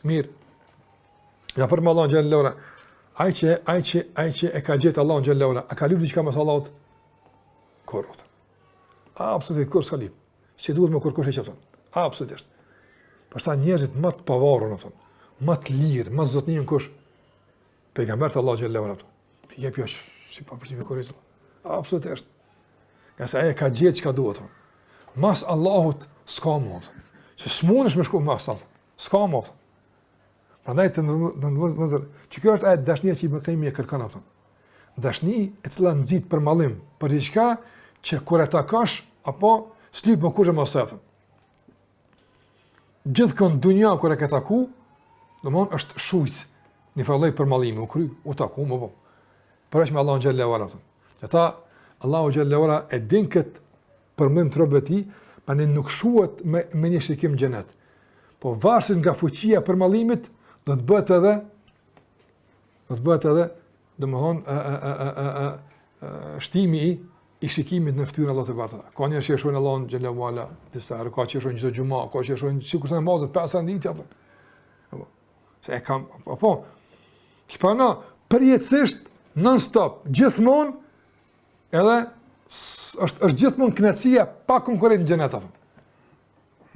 Mirë. Ja për Allahun xhallahu ala. Ai që e ka gjetë Allahun xhallahu ala, a ka lëvë diçka me Allahut? Korrot. Absolutisht kur s'ka lip. Si duhet me kërkosh e çfarë? Absolutisht. Pastaj njerëzit më të pavarur apo, më të lirë, më zotnin kush pejgamberi Allahu xhallahu ala. Jep jo si pa për të korrot. Absolutisht. Qase ai ka gjetë çka duhet. Mas Allahut s'ka më. Se s'mundesh me shku mas Allah. S'ka më. Prandaj të ndërzë, që kjo është ajo dashnia që më kemi e kërkon ato. Dashni e cila nxit për mallim, për diçka që kur e takosh apo s'lyp më kurrë mos apo. Gjithkund dunja kur e ke taku, domthon është shujt, një farë për mallim, u kry, u taku më po. Për me Allahu xhallahu ala. Ata Allahu xhallahu ala e din kët përmend trobeti, pandej nuk shuhet me një shikim xhenet. Po varësisht nga fuqia për mallimit, do të bëhet edhe domthon shtimi i shikimit në fytyrën e Allahut te barta. Ka njerëz që shohin Allahun xhallahu ala, disa ka që shohin çdo xumë, ka që shohin sikur të namazet 5 ditë apo. Apo. Se e kam apo. Kipana përjetësisht non stop, gjithmonë edhe është gjithmonë kënaqësia pa konkurrent në xhenet apo.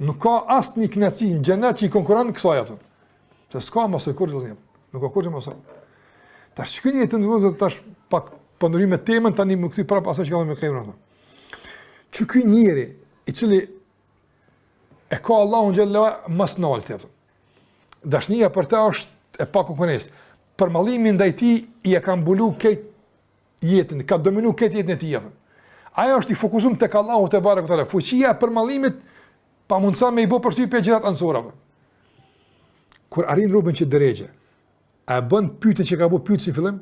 Nuk ka asnjë kënaqësi në xhenet që i konkurron kësaj apo. Se s'ka mos e kurrë zonjë. Nuk ka kurrë mos. Tash shkëni të ndonjë tash pak pandorim me temën tani më kthy prapë asaj që kam me kremën atë. Çu ky njeri i cili e ka Allahun xhallahu mos nalte atë. Dashnia për të është e pa konkurrencë. Për mallimin ndaj tij i e ka mbulu këtë jetën, ka dominu këtë jetën e tij atë. Ajo është i fokusuar tek Allahu te barekuta. Fuqia për mallimit pa mundësa me i bo përshtypje gjërat ansorave. Kur arrin rrugën që drejje, a bën pyetjen që ka bëu pyetsi fillim?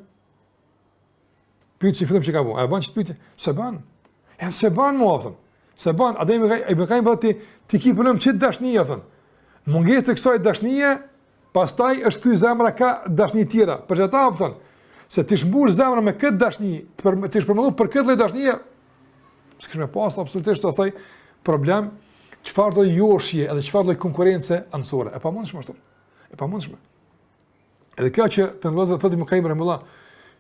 Pyetsi fillim që ka bëu, a bën ç't pyetje? Se bën. Se bën mua thon. Se ban, Ibn Qayyim thotë ti ki problem çit dashnia thon. Mungesë e kësaj dashnie, pastaj është ky zemra ka dashni tjera. Për çata thon, se ti shmbush zemra me këtë dashni, ti shpërmendu për këtë lloj dashnie, s'kesh më pas absolutisht asaj problem, çfarë do joshje edhe çfarë lloj konkurrence ansore. E pamundshme ashtu. E pamundshme. Edhe kjo që të ndozë thotë Ibn Qayyim rahimullah,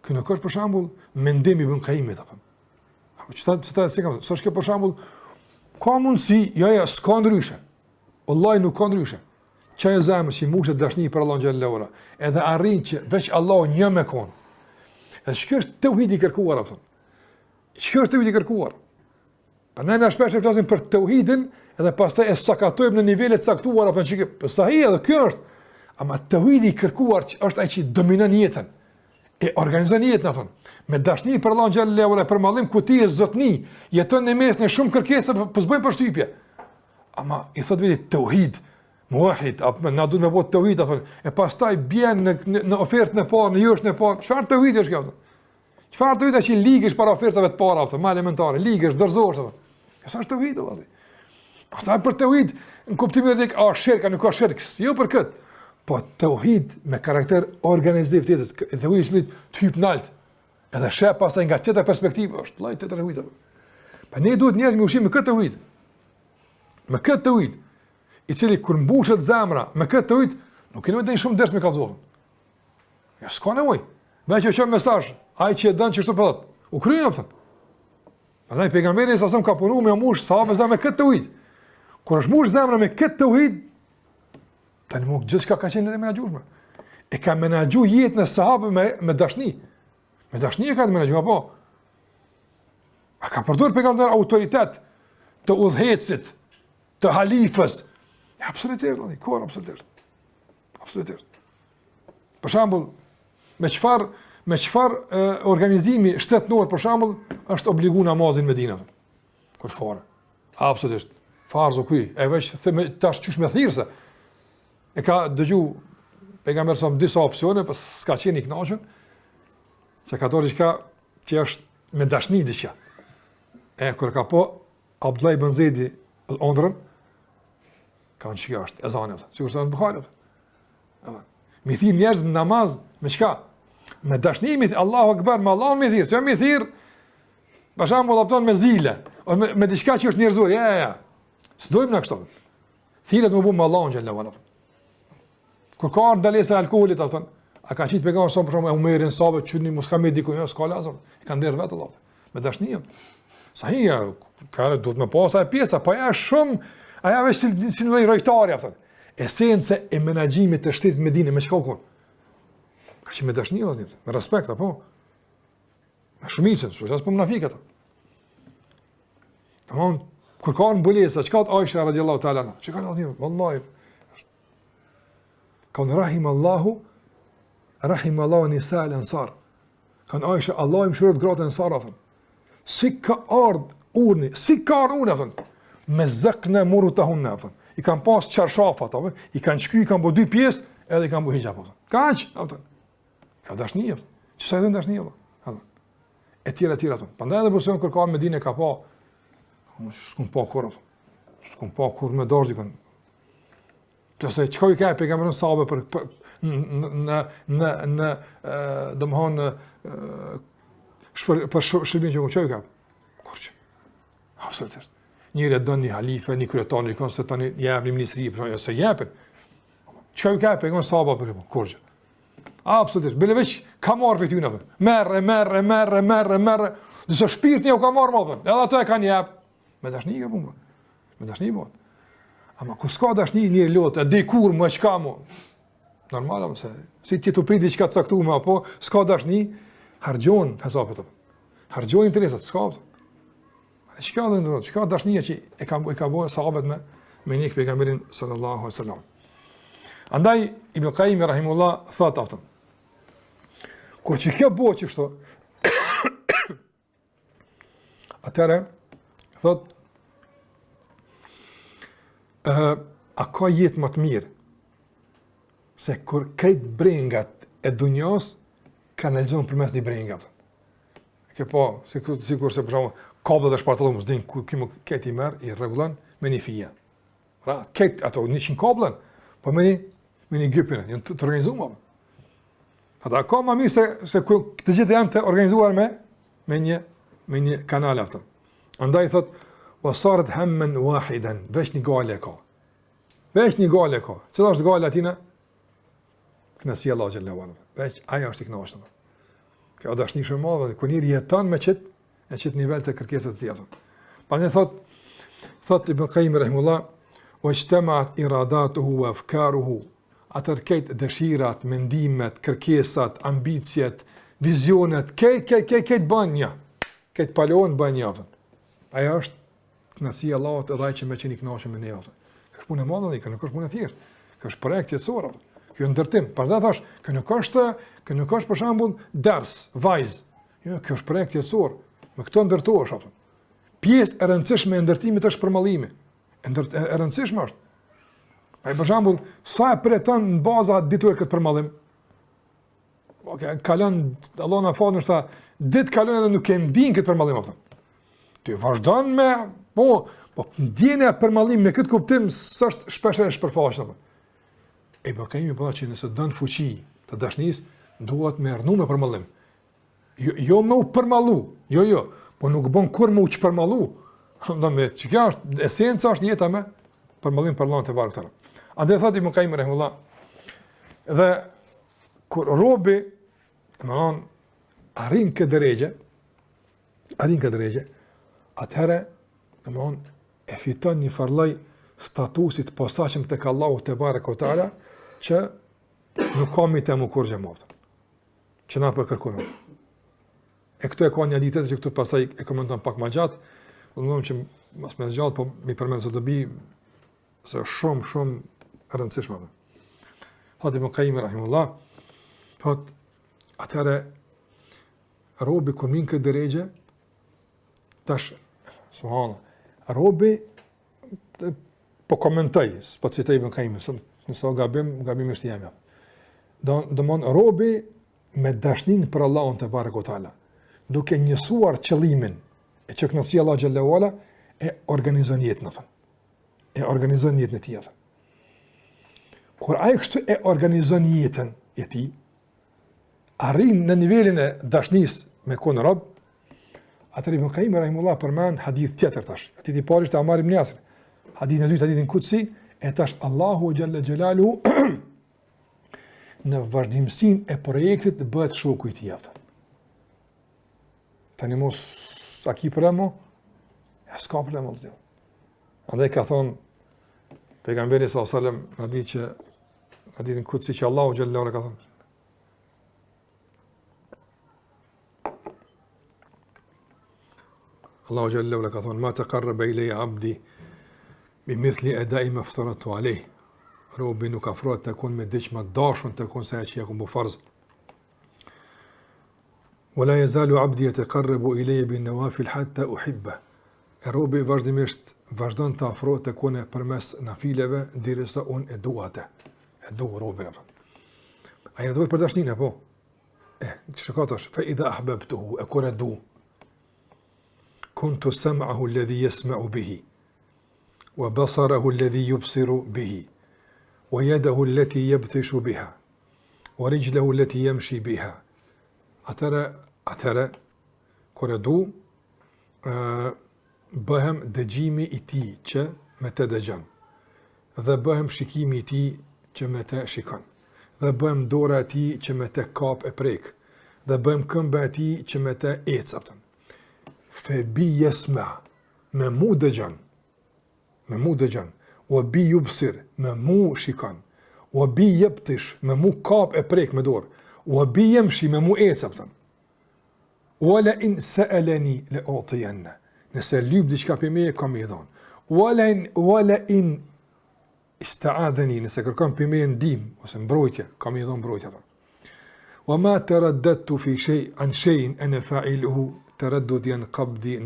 që nuk është për shembull mendim Ibn Qayyimit apo. Çfarë se kam, s'është kjo për shembull ka mundsi, jo, s'ka ndryshe. Wallahi nuk ka ndryshe. Çaj zemër që mushet dashni për Allahun xhallahu ala, edhe arrin që veç Allahu një me kon. Edhe çka është tauhidi i kërkuar apo? Çka është tauhidi i kërkuar? Prandaj na shpesh e flasim për tauhidin, edhe pastaj e sakatojmë në nivele të caktuara apo çike. Po sahi edhe kjo është. Ama tauhidi i kërkuar është ai që dominon jetën. E organizon jetën apo? Me dashni për Allahun xhallahu ala, për mallim ku ti je zotni, jeton në mes në shumë kërkesa, po s'bën përshtypje. Ama i thot vetë tauhid, muahid, apo na duhet me bëu tauhid apo e pastaj bjen në ofertën e parë, në joshtën e parë. Çfarë tauhid është kjo? Çfarë tauhid është që ligesh para ofertave të para apo më elementare, ligesh, dorëzosh apo. Kjo është tauhid vëllai. Pastaj për tauhid në kuptimin e dik, shirka nuk ka shirk, jo për kët. Po tauhid me karakter organizativ tjetër, tauhidi të hyj nalt. Edhe sheh pastaj nga tjetër perspektivë është lloj tjetër tauhid. Pa ne duhet njerëz me ushim me këtë tauhid. Me këtë tauhid, i cili kur mbushet zemra me këtë tauhid, nuk keni më shumë ders me kallëzon. Ja s'ka nevojë. Me që çon mesazh, ai që e don çështë po thot. U kryen apo? Prandaj pejgamberi sa ka punuar me mush sahabë me këtë tauhid. Kur është mush zemra me këtë tauhid, tani nuk gjithçka ka qenë menaxhuar. E ka menaxhu jetën e sahabëve me dashni. Me dashni e ka menaxhu apo? A ka përdorur pejgamberi autoritet të udhëhecit, të halifës? Absolutisht, kur absolutisht. Absolutisht. Për shembull, me çfarë organizimi shtetënor për shembull është obliguar namazin në Medinë? Kur fare. Absolutisht. Farzu ky, e veç tash çush me thirrse. E ka dëgju pejgamberi sa disa opsione, pas s'ka qenë i kënaqur. Se ka dorë diçka që është me dashni diçka. E kur ka po Abdullah ibn Zeidi ondrën, kanë që është ezani, sikur sa në Buhari. Mi thirr njerëz në namaz me çka? Me dashni, Allahu Akbar, me Allahun me thirr, jo me thirr. Për shembull, opton me zile, ose me diçka që është njerëzore. Ja. S'dojmë na kështu. Thirret me me Allahun xhallahu ala. Kur ka ndalesa e alkoolit apo a ka qit pejgamberi son për shembull Umerin sahabët çuni mos ka me diku, jo s'ka lazëm. E kanë ndër vetë Allah. Me dashni. Sahi, ka duhet me posa e pjesa, po ja shumë, aja veç si në rojtari, apo. Esenca e menaxhimit të shtetit Medinë me çka u kon. Ka që me dashni, me respekt, apo. Me shumicën, s'u jas po munafikat. Tamam, kur ka mbulesa, çka Aisha radhiyallahu ta'ala anha. Çka ka thënë, wallahi. Kan rahimallahu nisa al-ansar. Kan Aisha, Allah i mëshiroft gratë e ansarave. Si ka ardh urni, me zëkne murutahun apo. I kanë pas çarshafat apo, i kanë shky, i kanë bë dy pjesë, edhe i kanë bë hijab apo. Kaç, apo. Ka dashni. Çfarë do dashni apo? E tjera ato. Prandaj edhe person kur ka në Medinë ka pa, s'kum pa kur. S'kum pa kur me dorë kanë. Qëse çka i ka pejgamberin sahabë për në domthon për shërbimin që çoj ka. Kurç. Absolutisht. Njëri don një halife, një kryetar, një konse tani japni ministri, po se japën. Çka i ka pejgamberin sahabë për kurç. Absolutisht. Bile veç ka marrë për ty në për. Merë. Nëse shpirtin u ka marrë më për. Edhe ato e kanë jap. Me dashni ka punë. Me dashni po. Ama ku s'ka dashni një lot, e di kur më çka më. Normal apo se si ti të prit diçka të caktuar apo s'ka dashni, harxhon hesapet. Harxhon interesat, s'ka. Çka ndonjë, çka dashnia që e ka bërë sahabët me nik pejgamberin sallallahu alaihi wasallam. Andaj Ibn Qayyim rahimullah thot atë. Kur që kjo bëhet kështu, atëra thot a ka jetë më të mirë se kur krejt brengat e dunjos kanalizon përmes një brenga. Kjo po, sikur se për shembull kablet e shpartallum, s'din ku këtë i merr, i rregullon me një fije. Pra, këtë ato 100 kablen, po me një gypin, janë të organizuar. Ata ka më mirë se të gjithë janë të organizuar me një kanal atë. Andaj thot wasarat hamman wahidan, veç një gale ka. Veç një gale ka. Cila është gale atina? Kënaqësia Allahu xhallahu ala. Veç ajo është i kënaqshëm. Kjo dashni shumë e madhe, kur njëri jeton me çet nivel të kërkesës të tjera. Prandaj thot Ibn Qayyim rahimullah, "Wajtama'at iradatuhu wa afkaruhu", atër këtë dëshirat, mendimet, kërkesat, ambicjet, vizionet, këtë bën një. Këtë palon bën një. Ajo është kënaqësia e Allahut edhe ai që më qeni kënaqur me ne. Kjo është punë e madhe, kjo nuk është punë e thjeshtë. Kjo është projekt jetësor. Kjo ndërtim. Prandaj thash, kjo nuk është për shembull ders, vajz. Jo, kjo është projekt jetësor. Me këto ndërtohesh apo. Pjesë e rëndësishme e ndërtimit është përmallimi. E rëndësishme është. Ai për shembull, sa e pretend në baza ditore këtë përmallim. Okej, kalon Allah na falë sa ditë kalon edhe nuk e ndin këtë përmallim apo. Ti vazhdon me, po ndjenja e përmallim me këtë kuptim s'është shpesh e shpërfaqshme. E po kemi po që nëse don fuqi të dashnisë, duhet me rënë me përmallim. Jo me u përmallu. Jo, po nuk bën kur me u çpërmallu. Ndonë, çka është esenca është jeta me përmallim për Allahun te barekuta. Andaj thot Ibn Qayyim rahimullah, dhe kur robi arrin këtë drejgje, atëherë e fiton një farlloj statusit posaçëm tek Allahu te barekuta, që nuk ka mi të më kur gjemot, që na për kërkujme. E këtu e ka një ditet që këtu pasaj e komenton pak ma gjatë, në që mas me gjatë, po mi përmenë së të bi, se shumë rëndësishme. Thot Ibn Qayyim rahimullah, thot atëre robi kur min këtë drejgje, tash, subhanallah, robi po komentoj, s'po citoj Ibn Qayyim, nëse gabim është jemi. Dëmon robi me dashnin për Allahun te barekuta ala, duke njësuar qëllimin e që kënaqësia Allah xhallahu ala e organizon jetën atë. E organizon jetën e tij. Kur ai kështu e organizon jetën e tij, arrin në nivelin e dashnisë me kon rob, atëri Ibn Qayyim rahimullah përmend hadith tjetër tash. Hadithi i parë është Amar ibn Yasir. Hadithi i dytë hadithin Kutsi, e tash Allahu xhalla xhelalu në vazhdimsinë e projektit bëhet shoku i tij. Tani mos a ki problemo? Ja s'ka problemo të Andaj ka thonë pejgamberi sallallahu alajhi wasallam në ditë që hadithin Kutsi që Allahu xhallahu ala ka thonë. Allahu xhallahu ala ka thonë ma taqarraba ilayya 'abdi bimithli ada'i ma aftaratu alayh. Robi nuk afrohet të kon me diç më dashur të kon se ajo që ja kam farz. Wala yazalu 'abdi yataqarrabu ilayya bin nawafil hatta uhibba. Robi vazhdon të afrohet të kon përmes nafileve derisa unë e dua atë. E du robin apo. Ai e do për dashnin apo. Shikatosh, fa idha ahbabtuhu akuna du. Kuntu sam'ahu alladhi yasma'u bihi wa basarahu alladhi yubsiru bihi. ويده التي يبطش بها ورجله التي يمشي بها atëra kur e du bëhem dëgjimi i tij që me të dëgjon dhe bëhem shikimi i tij që me të shikon dhe bëhem dora e tij që me të kap e prek dhe bëhem këmbë e tij që me të ec aftën fe bi yasma me mu dëgjon wa bi yubsir me mu shikon, wa bi yabtish me mu kap e prek me dorë, wa bi yamshi me mu ec aftën. Wala in sa'alani la utiyanna. Nëse lyp diçka për me kam i dhon. Wala in ista'adhani, nëse kërkon për me ndihmë ose mbrojtje, kam i dhon mbrojtje. Wa ma taraddadtu fi an shay'in ana fa'iluhu taraddudan qabdi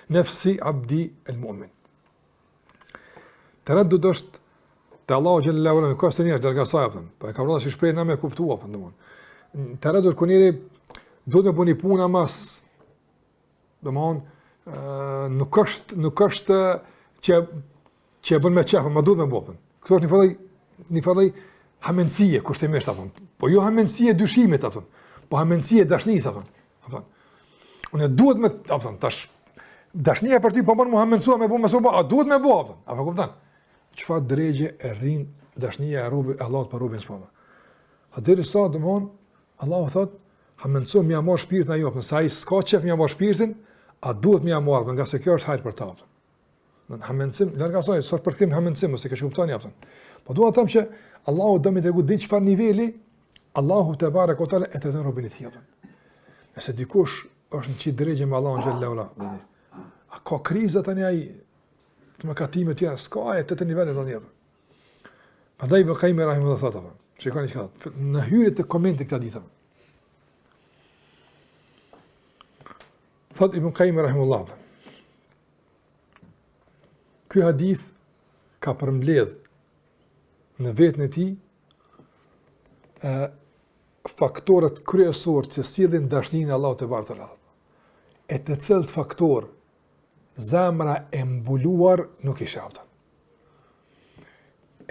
nafsi abdi al-mu'min. Taraddud është te Allahu xhallahu ala në kostë një dërga sa apo. Po e kam rënë si shpreh na me kuptua apo domon. Taraddud kur njëri do të bëni puna mas domthon nuk është që e bën me qef, ma duhet me bopën. Këto është një farë hamenësie kushtimisht apo. Po jo hamenësie dyshimit apo. Po hamenësie dashnise apo. Unë duhet me apo tash dashnia për ty po bën mua hamenësua me bë më soba, a duhet me bë apo? Apo kupton? Çfarë drejje e rrin dashnia e robit Allahut për robën sponë. A deri sa domthon Allahu thot hamenësua më marr shpirtin ajo, sa ai s'ka çef më marr shpirtin, a duhet më marr, nga se kjo është hajër për ta. Në hamenësim, larg asaj, sot për të thënë hamenësim ose kish kuptoni apo. Po dua të them që Allahu do më tregu diç çfarë niveli Allahu te bareka te e të robën e tij. Nëse dikush është në çit drejtë me Allahun xhallahu ala. A ka krizë tani ai të mëkatime të tjera, s'ka e të nivelet tani apo. Prandaj Ibn Qayyim rahimahullah thotë apo. Shikoni çka në hyrje të komentit këta ditë. Thot Ibn Qayyim rahimahullah. Ky hadith ka përmbledh në vetën e tij faktorët kryesorë që sillin dashninë e Allahut te bartalla. E të cilët faktor zemra e mbuluar nuk i shafta.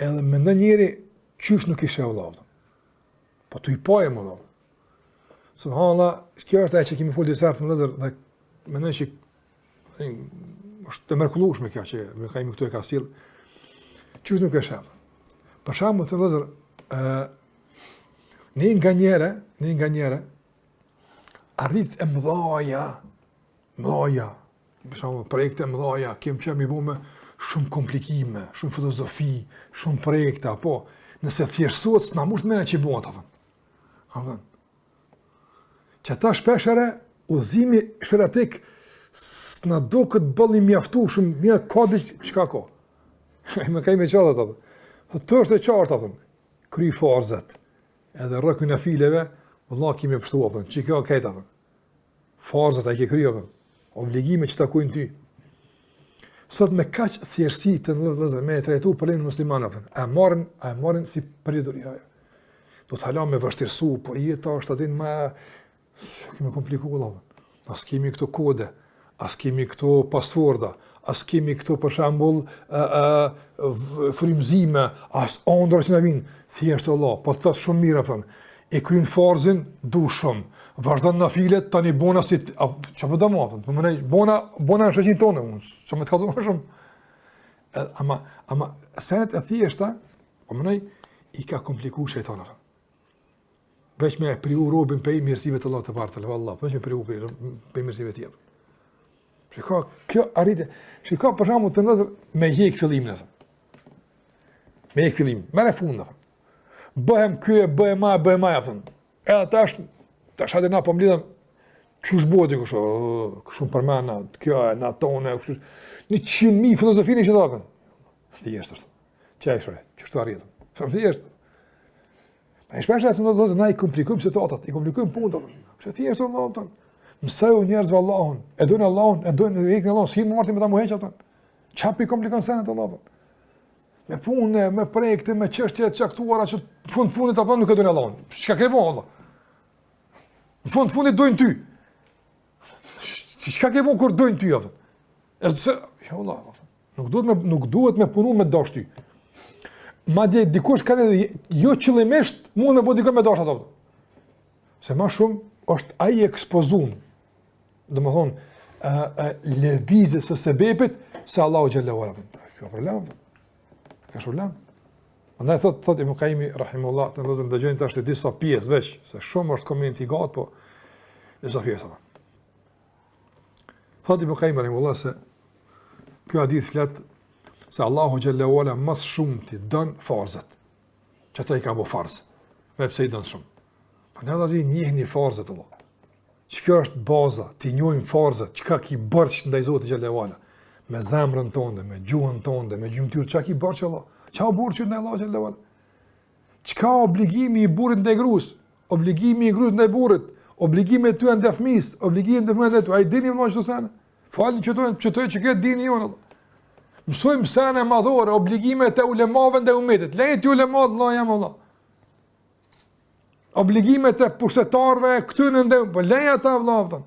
Edhe me në njeri qysh nuk i shafta. Po tu i poje më do. Subhanallah, kjo është e që kemi folë disartë në lëzër dhe menoj që është të mërkullushme kjo që me kajmi këtu e ka sill. Qysh nuk e shafta. Për shembull të lëzër, në nga njëre, arrit e mëdhaja, për shembull, projekte mëdhaja, kem që mi bu me shumë komplikime, shumë filozofi, shumë projekte, apo, nëse thjeshtësohet, s'na mund të mene që i buat, apën. Që ta shpeshere, udhëzimi shëratik, s'na do këtë bëlli mjaftu shumë, mja kodi që ka ko. Me ka i me qatë, apën. Të është e qartë, apën, kry farzet, edhe rëkën e fileve, vëllah kime pështu, apën, që kjo kajtë, apën. Farzet a i ke kry, apën, obligime që takojnë ty. Sot me kaq thjeshtësi të lëzër, me e trajtu përlejnë musliman, apën, e marrin si përjetur, do të hala me vështirësu, po jeta është atin me, kemi kompliku, apën, as kemi këto kode, as kemi këto pasforda, as kemi këto për shembull frymëzime, as ëndra që na vinë, thjesht Allah, po thot shumë mirë apo. E kryen farzin du shumë. Vazhdon nafilet tani bona si çfarë do më apo. Po më bona është shoqin tonë, çfarë më të kallzon më shumë. Ama senet e thjeshta, po më i ka komplikuar shejtani. Veç me priu robën pe mirësive të Allah të bartële, vallahi, veç me priu pe mirësive të tjera. Shiko, kjo arrite. Shiko, për shembull të nëzër me hjek fillimin. Me hjek fillimin. Mere funda. Bëhem kye, bëhem ma, edhe tash hajde na po mlidhem çush bodi kush, shumë përmana, kjo e na tonë, 100.000 filozofinë që dopen. Thjesht është. Çaj shoj, çfarë arritëm? Thjesht. Pa shpesh atë do të na i komplikojmë situatat, i komplikojmë punën. Është thjesht domethënë. Mësoj njerëzve Allahun, e dojnë Allahun, e dojnë ekën Allahun, si më martin me ta muheq ata. Çapi komplikon senet Allahun. Me punë, me projekte, me çështje të caktuara që fundit apo nuk e dojnë Allahun. Çka ke bën Allah? Në fundit dojnë ty. Çka ke bën kur dojnë ty apo? Është jo Allah. Nuk duhet me punu me dash ty. Madje dikush ka edhe jo qëllimisht mund me bë dikon me dash ato. Se më shumë është ai ekspozuar. Lëvizjes së sebepit se Allahu xhallahu ala. Kjo problem. Ka problem. Andaj thot Ibn Qayyim rahimahullah, të vëzën dëgjojnë tash të disa pjesë veç, se shumë është komenti i gat, po disa pjesë. Thot Ibn Qayyim rahimahullah se ky hadith flet se Allahu xhallahu ala më shumë ti don farzat. Çata i ka bë farz. Me pse i don shumë. Po ne vazhdi njihni farzat Allah. Që është baza, ti njohim farzat, çka ki bërç ndaj Zotit xhallahu ala, me zemrën tonë, me gjuhën tonë, me gjymtyr, çka ki bërç Allah, çka burrë ndaj Allah xhallahu ala, çka obligimi i burrit ndaj gruas, obligimi i gruas ndaj burrit, obligimi i tyre ndaj fëmis, obligimi ndaj fëmijëve të ai dini më shumë sana. Falni që këtë dini ju Allah. Mësojmë sana madhore, obligimet e ulemave ndaj umetit. Lejt ju ulemat Allah jam Allah. Obligimet e pushtetarëve këtyre ndaj, po leja ata vëllai.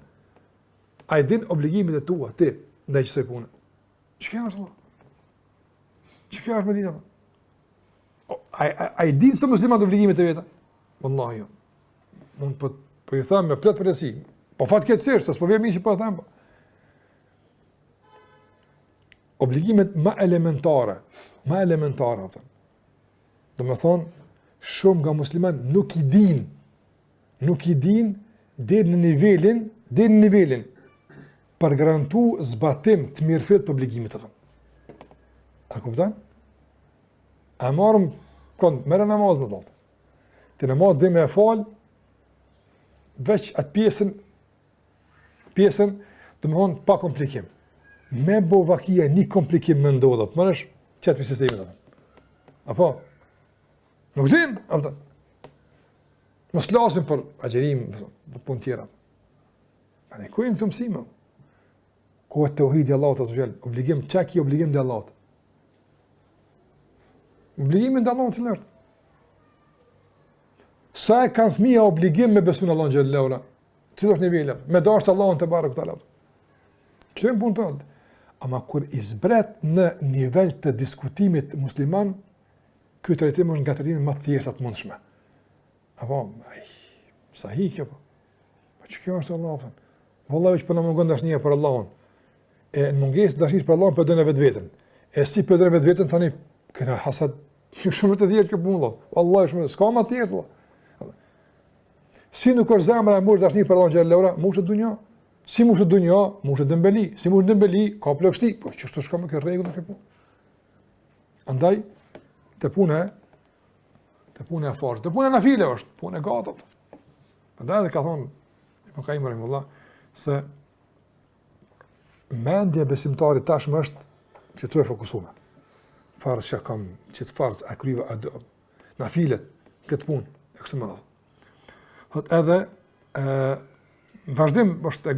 A i din obligimet e tua, ti, ndaj qësoj punë. Që kjo është, Allah? Që kjo është me dina? A i din së muslimat obligimet e veta? Wallahi, jo. Mund po i thamë me plot përgjithësi. Po fatkeqësisht, s'po vjen mirë që po them. Obligimet më elementare ato. Do të thonë, shumë nga musliman nuk i din deri në nivelin për garantu zbatim të mirëfillt të obligimit ato. A kupton? A marrëm kënd, merë namaz në dalë. Të namaz dhe me e falë, veç atë pjesën të më thonë pa komplikim. Me bo vakia një komplikim më ndodhët, më nëshë qëtë për sistemi të të. Apo? Nuk din, apëta. Mos lasim për agjerim, për punë tjera. A ne kujnë të mësime? Ku e të uhidi Allahot të të gjellë? Obligim, që ki obligim dhe Allahot? Obligimin dhe Allahot cilë është? Sa e kanë fëmija obligim me besu në Allahot gjellë leura? Cilë është nivelja? Me dashtë Allahot të barë këtë Allahot. Që e më punë të ndë? Ama kur i zbret në nivel të diskutimit musliman, këtë të rritim është nga të rritim më thjesat mundshme. Apo, sa hi kjo po? Po që kjo është Allah? Vëllave që për në mungon dashnija për Allahun. E në munges dashnish për Allahun për dëne vetë vetën. E si për dëne vetë vetën, tani, këna hasad, shumë të dhjerë kjo punë, Allah shumë, s'ka ma tjesë, si nuk është zemra e mërë dashni për Allahun gjellera, mu është dunja. Si mu është dunja, mu është dëmbeli. Si mu është dëmbeli, ka plëkshti. Po, që shtë shka më kjo regull në kjo punë. Andaj, të punë e farë. Të punë e në file është, punë e gatët. Andaj edhe ka thonë, më ka imë rahimullah, se mendje besimtari tashmë është që tu e fokusume. Farës që kam, që të farës e kryve, në filet, këtë punë, e kështë më dhëtë. Thot edhe, vazhdim është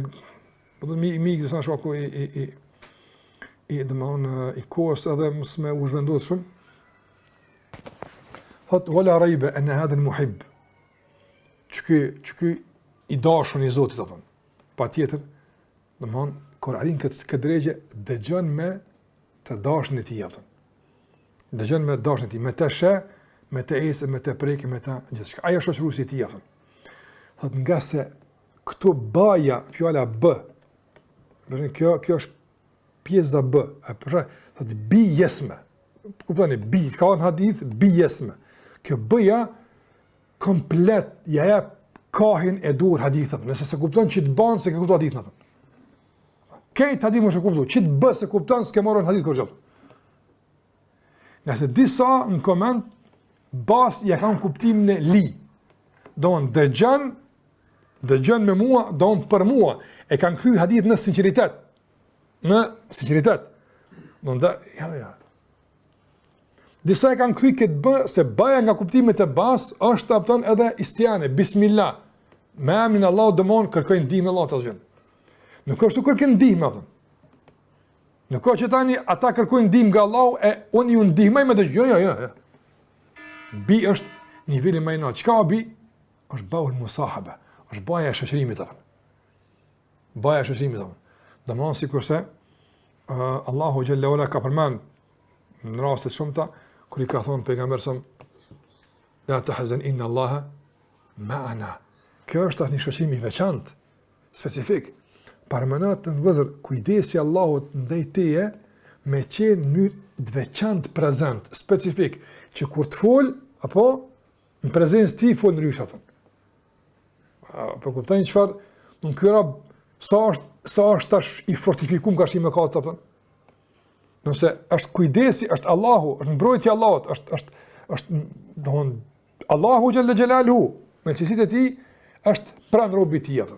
mi gjithë shkaku i kohës edhe mësë me u zhvendosë shumë. Thot, wala rajbe e në hadhen muhib, që ky i dashën i Zotit, pa tjetër, dhe më thonë, kur arin këtë drejgje, dëgjën me të dashën e ti, dëgjën me dashën e ti, me të shë, me të esë, me të preke, me të gjithë shka. Aja shoqëru si ti, thot, nga se këto baja, fjala B, kjo është pjesa B, thot, bi jesme, kuptoni, bi, ka në hadith, bi jesme, kjo B-ja, komplet, ja kahin e dur hadithët, nëse se kupton që të banë, se ke kuptu hadith në të. Kejtë hadith më shë kuptu, që të B se kupton, s'ke marrën hadith kërgjot. Nëse disa në koment, bas ja kanë kuptim në li, do në dëgjën me mua, do në për mua, e kanë kry hadith në sinceritet. Do në ja. Disa e kanë kry këtë bë, se baja nga kuptimit e bas, është të apëton edhe istiane, bismillah. Me emrin Allah dëmonë, kërkojnë ndihmë Allah të zhjën. Nuk është të kërkojnë ndihmë, apëton. Nuk është që tani, ata kërkojnë ndihmë nga Allah, e unë ju ndihmaj me dhe jo. Bi është nivelli më i lartë. Çka bi? Është baul musahabe. Është baja e shoqërimit apo. Baja e shoqërimit apo. Domthon sikurse Allahu xhalla wala ka përmend në raste shumëta kur i ka thonë pejgamberin la tahzan inna Allaha ma'ana. Kjo është një shoqërim i veçantë, specifik. Paramenat në vëzër kujdesi Allahut ndaj teje me qenë në mënyrë të veçantë prezant, specifik, që kur të fol apo në prezencë ti fol në rysh apo. Po kuptojnë çfarë, nuk kyra sa është tash i fortifikuar ka shimë ka apo. Nëse është kujdesi, është Allahu, është mbrojtja e Allahut, është domthon Allahu xhalla xhelaluhu, me cilësitë e tij është pranë robit të tij apo.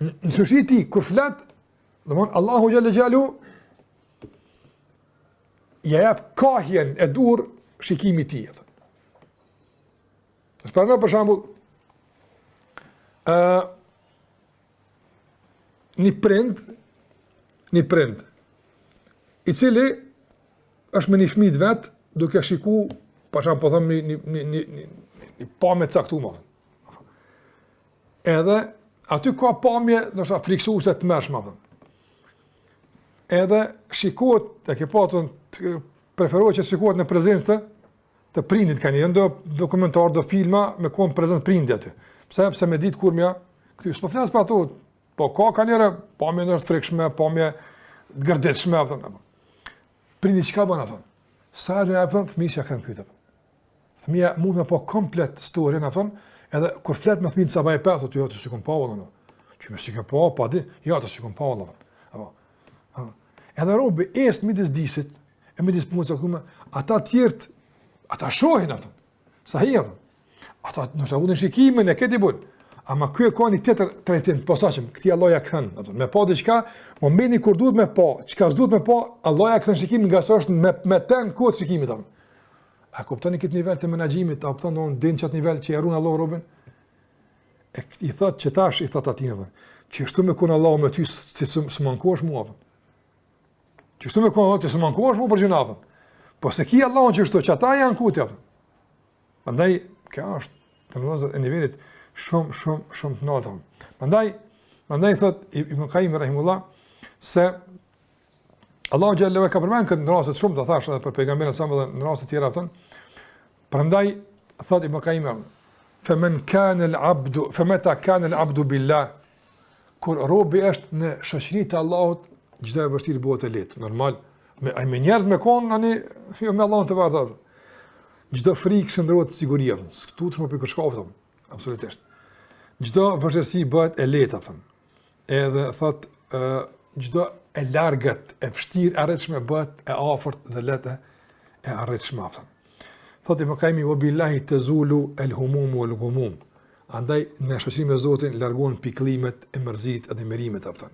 Në shoqëri ti kur flet, domthon Allahu xhalla xhelaluhu ja jap kahjen e dur shikimit të tij. Për shembull, një prind i cili është me një fëmijë vet duke shiku, për shembull, po them një pamje caktuar. Edhe Aty ka pamje, ndoshta friksuese të mërshme apo. Edhe shikohet, e ke patun preferohet që shikohet në prezencë të prindit kanë, ndo dokumentar, do filma me kon prezant prindi aty. Pse me ditë kur mja, këtu s'po flas për ato, po ka kanë pamje në frikshme, pamje të gërdetshme apo. Prindi çka bën ato? Sa herë apo fëmijë kanë këtu. Fëmia mund me po komplet storyn apo, edhe kur flet me fëmijën sa vaj pa ato ti ato sikon pa vallë. Që më sikon pa di, jo ato sikon pa vallë. Apo. Edhe robi est midis disit, e midis punës akoma, ata të tjerë ata shohin ato. Sa hija. Ata nuk e vënë shikimin e këtë bun. Ama ky e ka një tjetër trajtim të posaçëm, këti Allah ja kthen, ato. Me pa diçka, momenti kur duhet me pa, çka s'duhet me pa, Allah ja kthen shikimin nga sa është me ten kod shikimit ato. A kuptoni këtë nivel të menaxhimit, a kupton on din çat nivel që i ruan Allah robën? E i thot që tash i thot atij apo. Që shtu me kun Allah me ty si s'mankosh mua apo. Që shtu me kun Allah që s'mankosh mua për gjunafën. Po se ki Allahun që shtu që ata janë kuti apo. Prandaj kjo është domosdoshmë e nivelit shumë të lartë. Prandaj thot Ibn Qayyim rahimullah se Allahu xhallahu ka përmendur këtë në raste shumë, do thash edhe për pejgamberin sa më në raste të tjera atë. Prandaj thot Ibn Qayyim famata kana al-abdu billah, kur robi është në shoqërinë e Allahut, çdo e vërtet bëhet e lehtë, normal. Me njerëz me kon tani me Allahun të vërtetë. Çdo frikë shndrohet siguria, s'ktuhet më pikë shkaftë, absolutisht. Çdo vështirësi bëhet e lehtë atë. Edhe thot çdo e largët, e vështirë arritshme bëhet e afërt dhe lehtë e arritshme atë. Thot Ibn Qayyim wa billahi tazulu al-humum wal-ghumum. Andaj në shoqërinë me Zotin largohen pikëllimet, e mërzitë dhe merimet atë.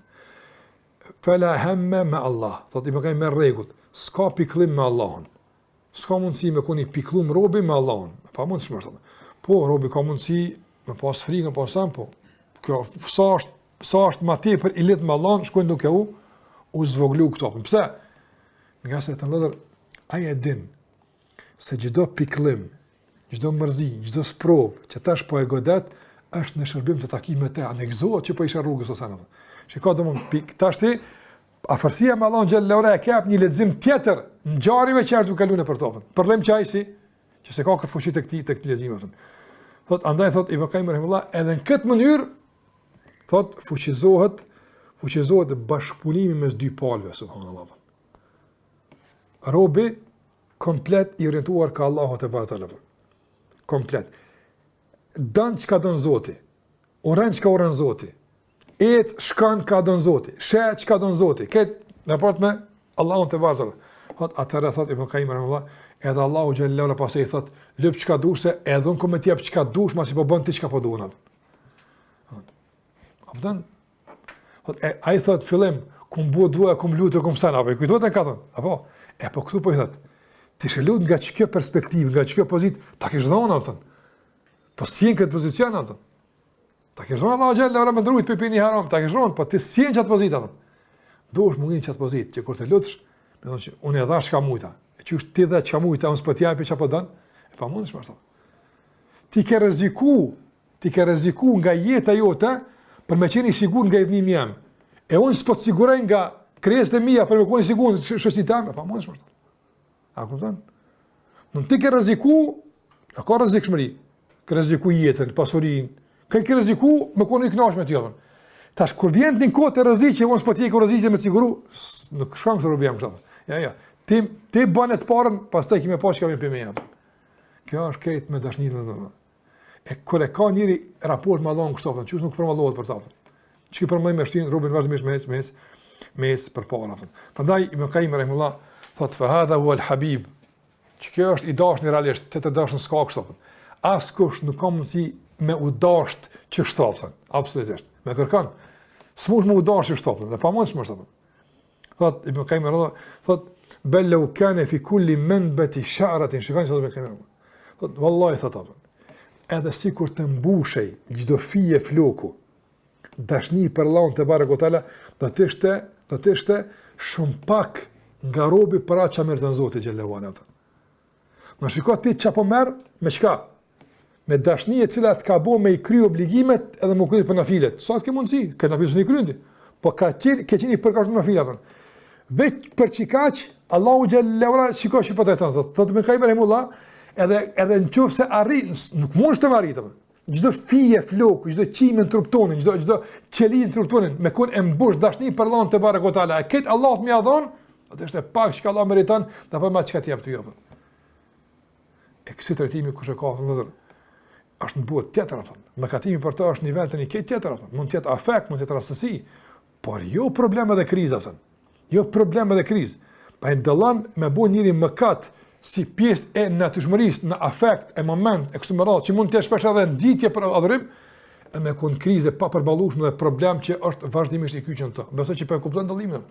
Fala hamma ma Allah. Thot Ibn Qayyim me rregull, s'ka pikëllim me Allahun. S'ka mundësi me koni pikëllum robi me Allahun. Pa mundësi më thonë. Po robi ka mundësi me pas frikë, pas sa po. Kjo sa është më tepër i lidh me Allahun, shkojnë duke u zvoglu këto. Pse? Nga se të ndër ai e din se çdo pikëllim, çdo mërzi, çdo sprov që tash po e godet është në shërbim të takimit të anekzohet që po isha rrugës ose ana. Shikoj domon tash ti afërsia me Allahun xhallahu ala ka një lexim tjetër ngjarjeve që ardhu kaluar për topën. Përlem çajsi që se ka këtë fuqi tek këtë lexim atë. Thot andaj thot Ibn Qayyim rahimullah edhe në këtë mënyrë thot fuqizohet bashkëpunimi mes dy palëve subhanallahu. Robi komplet i orientuar ka Allahu te bartalla. Komplet. Dan çka don Zoti. Oran çka oran Zoti. Et shkan ka don Zoti. She çka don Zoti. Këtë raport me Allahun te bartalla. Thot atëra thot Ibn Qayyim rahimullah edhe Allahu xhallahu ala pasoi thot lëp çka dush se edhe un komë ti jap çka dush, mos i po bën ti çka po duan atë. Apdan ai thot fillim kum bu dua kum lutë kum sana apo kujtohet e ka thon apo e po këtu po i thot ti shëlut nga ç'kjo perspektivë, nga ç'kjo pozitë, ta kesh dhënë atë. Po si në këtë pozicion atë. Ta kesh dhënë Allahu xhallahu ala më drujt pe pini haram, ta kesh dhënë, po ti si në çat pozitë atë. Duhesh mundin çat pozitë, që kur të lutsh, më thonë që unë e dhash çka mujta. E qysh ti dha çka mujta, unë s'po t'japi çapo don, e pa mundësh më thon. Ti ke rreziku nga jeta jote për me qenë i sigurt nga idhënimi jam. E unë s'po të siguroj nga krijesat e mia për me qenë i sigurt shoqërinë time, pa mundësh më thon. A kupton? Nuk ti ke rreziku, ka rrezikshmëri. Ke rreziku jetën, pasurinë. Ke rreziku me qenë i kënaqur me ty atë. Tash kur vjen në kohë të rreziqe, unë s'po t'jek rreziqe me siguru, nuk shkon këtë rrobëm këtu. Ja. Ti bën të parën, pastaj kimë pas çka vjen për meja. Kjo është këtë me dashninë domosdoshmë. E kur e ka njëri raport me Allahun këtu, çu nuk përmallohet për ta. Çi përmalloj me shtin rrobën vazhdimisht mes përpara. Prandaj Ibn Qayyim rahimullah thot fa hadha huwa al-habib. Kjo është i dashur realisht, të dashur s'ka kështu. Askush nuk ka mundësi me u dasht që shtopën, absolutisht. Me kërkon. S'mund me u dasht që shtopën, dhe pa mundësh më shtopën. Thot Ibn Qayyim thot bel law kana fi kulli manbati sha'ratin shikoni sa do të kemi. Thot wallahi thot atë. Edhe sikur të mbushej çdo fije floku dashni për Allahun te barekotala, do të ishte shumë pak nga robi për atë që merr të Zoti xhallahu ala. Në shiko ti çapo merr me çka? me dashni e cila të ka bo me i kry obligimet edhe më kujtë për nafilet. Sa të ke mundësi, këtë nafilet së një kryndi. Po ke qenë i përkashtu nafilet. Veç për qikaq, Allahu Gjellera qiko që për të thënë. Thëtë me kajmë rahimullah, edhe në qofë se arrit, nuk mund shtë më arritë. Gjdo fije floku, gjdo qime në truptonin, gjdo qeliz në truptonin, me kun e mbush dashni për Allahun te barekotala. E këtë Allah të mja dhonë, atë është e pak që ka Allah meritan, dhe për ma që ka t'jep të jopën. E kësi të rejtimi kështë e ka, është në buhet tjetër, mëkatimi për ta është nivel të një këtë tjetër, mund tjetë afekt, mund tjetë rastësi, por jo probleme dhe krizë, jo probleme dhe krizë. Pa e dëllan me bu njëri mëkat si pjesë e natyrshmërisë, në afekt, e moment, e kështu me radhë, që mund të shpesh edhe nxitje për adhurim, e me kon krize pa përballueshme dhe problem që është vazhdimisht i kyçën të. Besoj që po e kupton dallimin.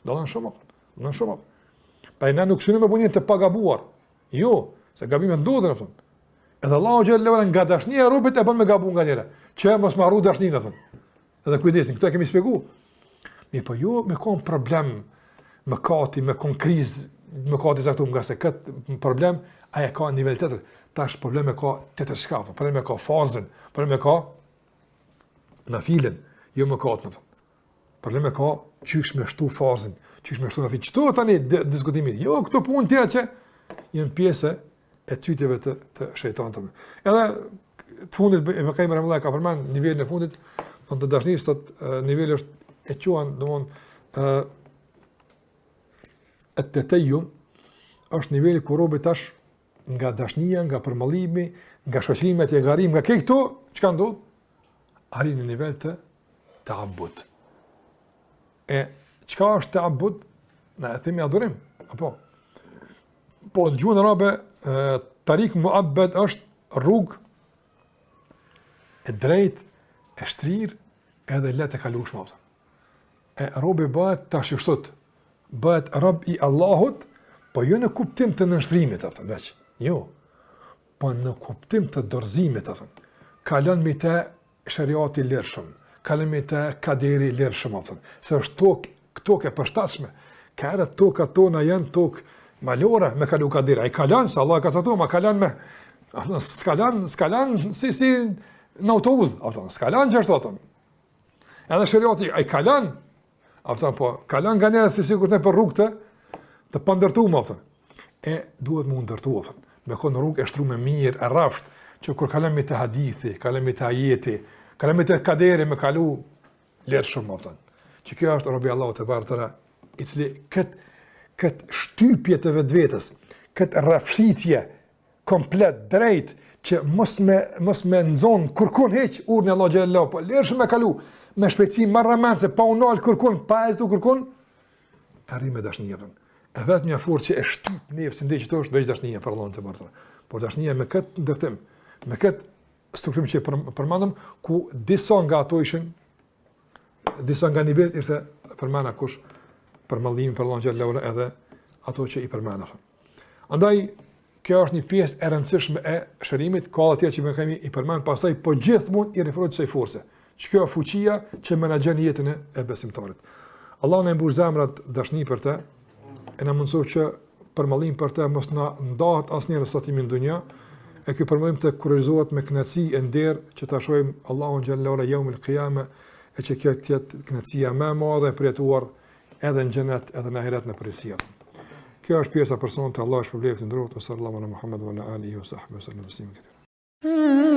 Dallon shumë. Pa ne nuk synojmë punin të pagabuar. Jo, se gabimet ndodhen atë. Edhe Allahu xhallahu nga dashnia e robët e bën me gabu nga njëra. Që mos marrë dashnin atë. Edhe kujdesin, këtë kemi shpjeguar. Mi po jo me kon problem, me kati, me kon krizë, me kati zaktum nga se këtë problem aja ka nivel tjetër. Tash probleme ka tjetër shka, probleme ka fazën, probleme ka në filen, jo më katë në. Probleme ka qysh me shtu fazën, qysh me shtu në filen. Qëto tani diskutimit? Jo, këto punë tjera që jenë pjesë e cytjeve të shejtanëve. Edhe të fundit, me kajmë Rahimullah ka përmen nivelin e fundit, në të dashnisë, nivelli është e quan, të tejum, është nivelli ku robi tash nga dashnia, nga përmallimi, nga shoqërimet e garim, nga këto, çka ndodh? Arrin në nivel të abud. E çka është të abud? Na e themi adhurim, apo? Po në gjuhën arabe, tarik muabbad është rrugë e drejtë, e shtrirë, edhe lehtë e kalueshme. E robi bëhet tash kështu, bëhet rob i Allahut, po jo në kuptim të nënshtrimit, veç. Jo. Po në kuptim të dorëzimit, kalon me të shariati lirshëm, kalon me të kaderi lirshëm, se është tokë e përshtatshme. Ka era toka tona janë tokë malore me kalu kaderi. Ai kalon, se Allah ka caktuar, ma kalon me skalan si në autobus, skalan gjithashtu. Edhe shariati ai kalon, po kalon nga njëra si sikur të për rrugë të pandërtuar, e duhet më ndërtu, me konë rrugë e shtruar me mirë, e rrafsht, që kur kalon me të hadithi, kalon me të ajeti, kalon me të kaderi, me kalu lehtë shumë, që kjo është robi Allahu te bartëra, i cili këtë shtypje të vetvetes, këtë rrafshitje komplet drejt, që mos me nxon kurkun heq urrin Allahu xhallahu, po lehtë me kalu, me shpejtësi marramendse, pa unal kërkun, pa e zdu kërkun, arrim me dashnijën. E vetë një forë që e shtyp nefësin dhe që të është veç dashnijën për Allahun të bartëra. Por dashnijën me këtë ndërtim, me këtë strukturim që e përmandëm, ku disa nga ato ishin, disa nga nivellit ishte përmana kush përmallim për Allahun xhallahu edhe ato që i përmana. Andaj, kjo është një pjesë e rëndësishme e shërimit, ka atje që me kemi i përmanë pasaj, po gjithmonë i referohet kësaj force. Që kjo fuqia që menaxhon jetën e besimtarit. Allah na mbush zemrat dashni për të, e na mëson që përmallim për të mos na ndahet asnjëherë sotimi në dunjë, e ky përmallim të kurrizohet me kënaqësi e nder që ta shohim Allahun xhallahu ala yawmil qiyamah, e që kjo të jetë kënaqësia më e madhe për jetuar edhe në xhenet edhe në ahiret në përgjithësi. Kjo është pjesa personale të Allahut, shpërblet të ndrohet sallallahu alaihi wa sallam Muhammad wa ala alihi wa sahbihi sallam.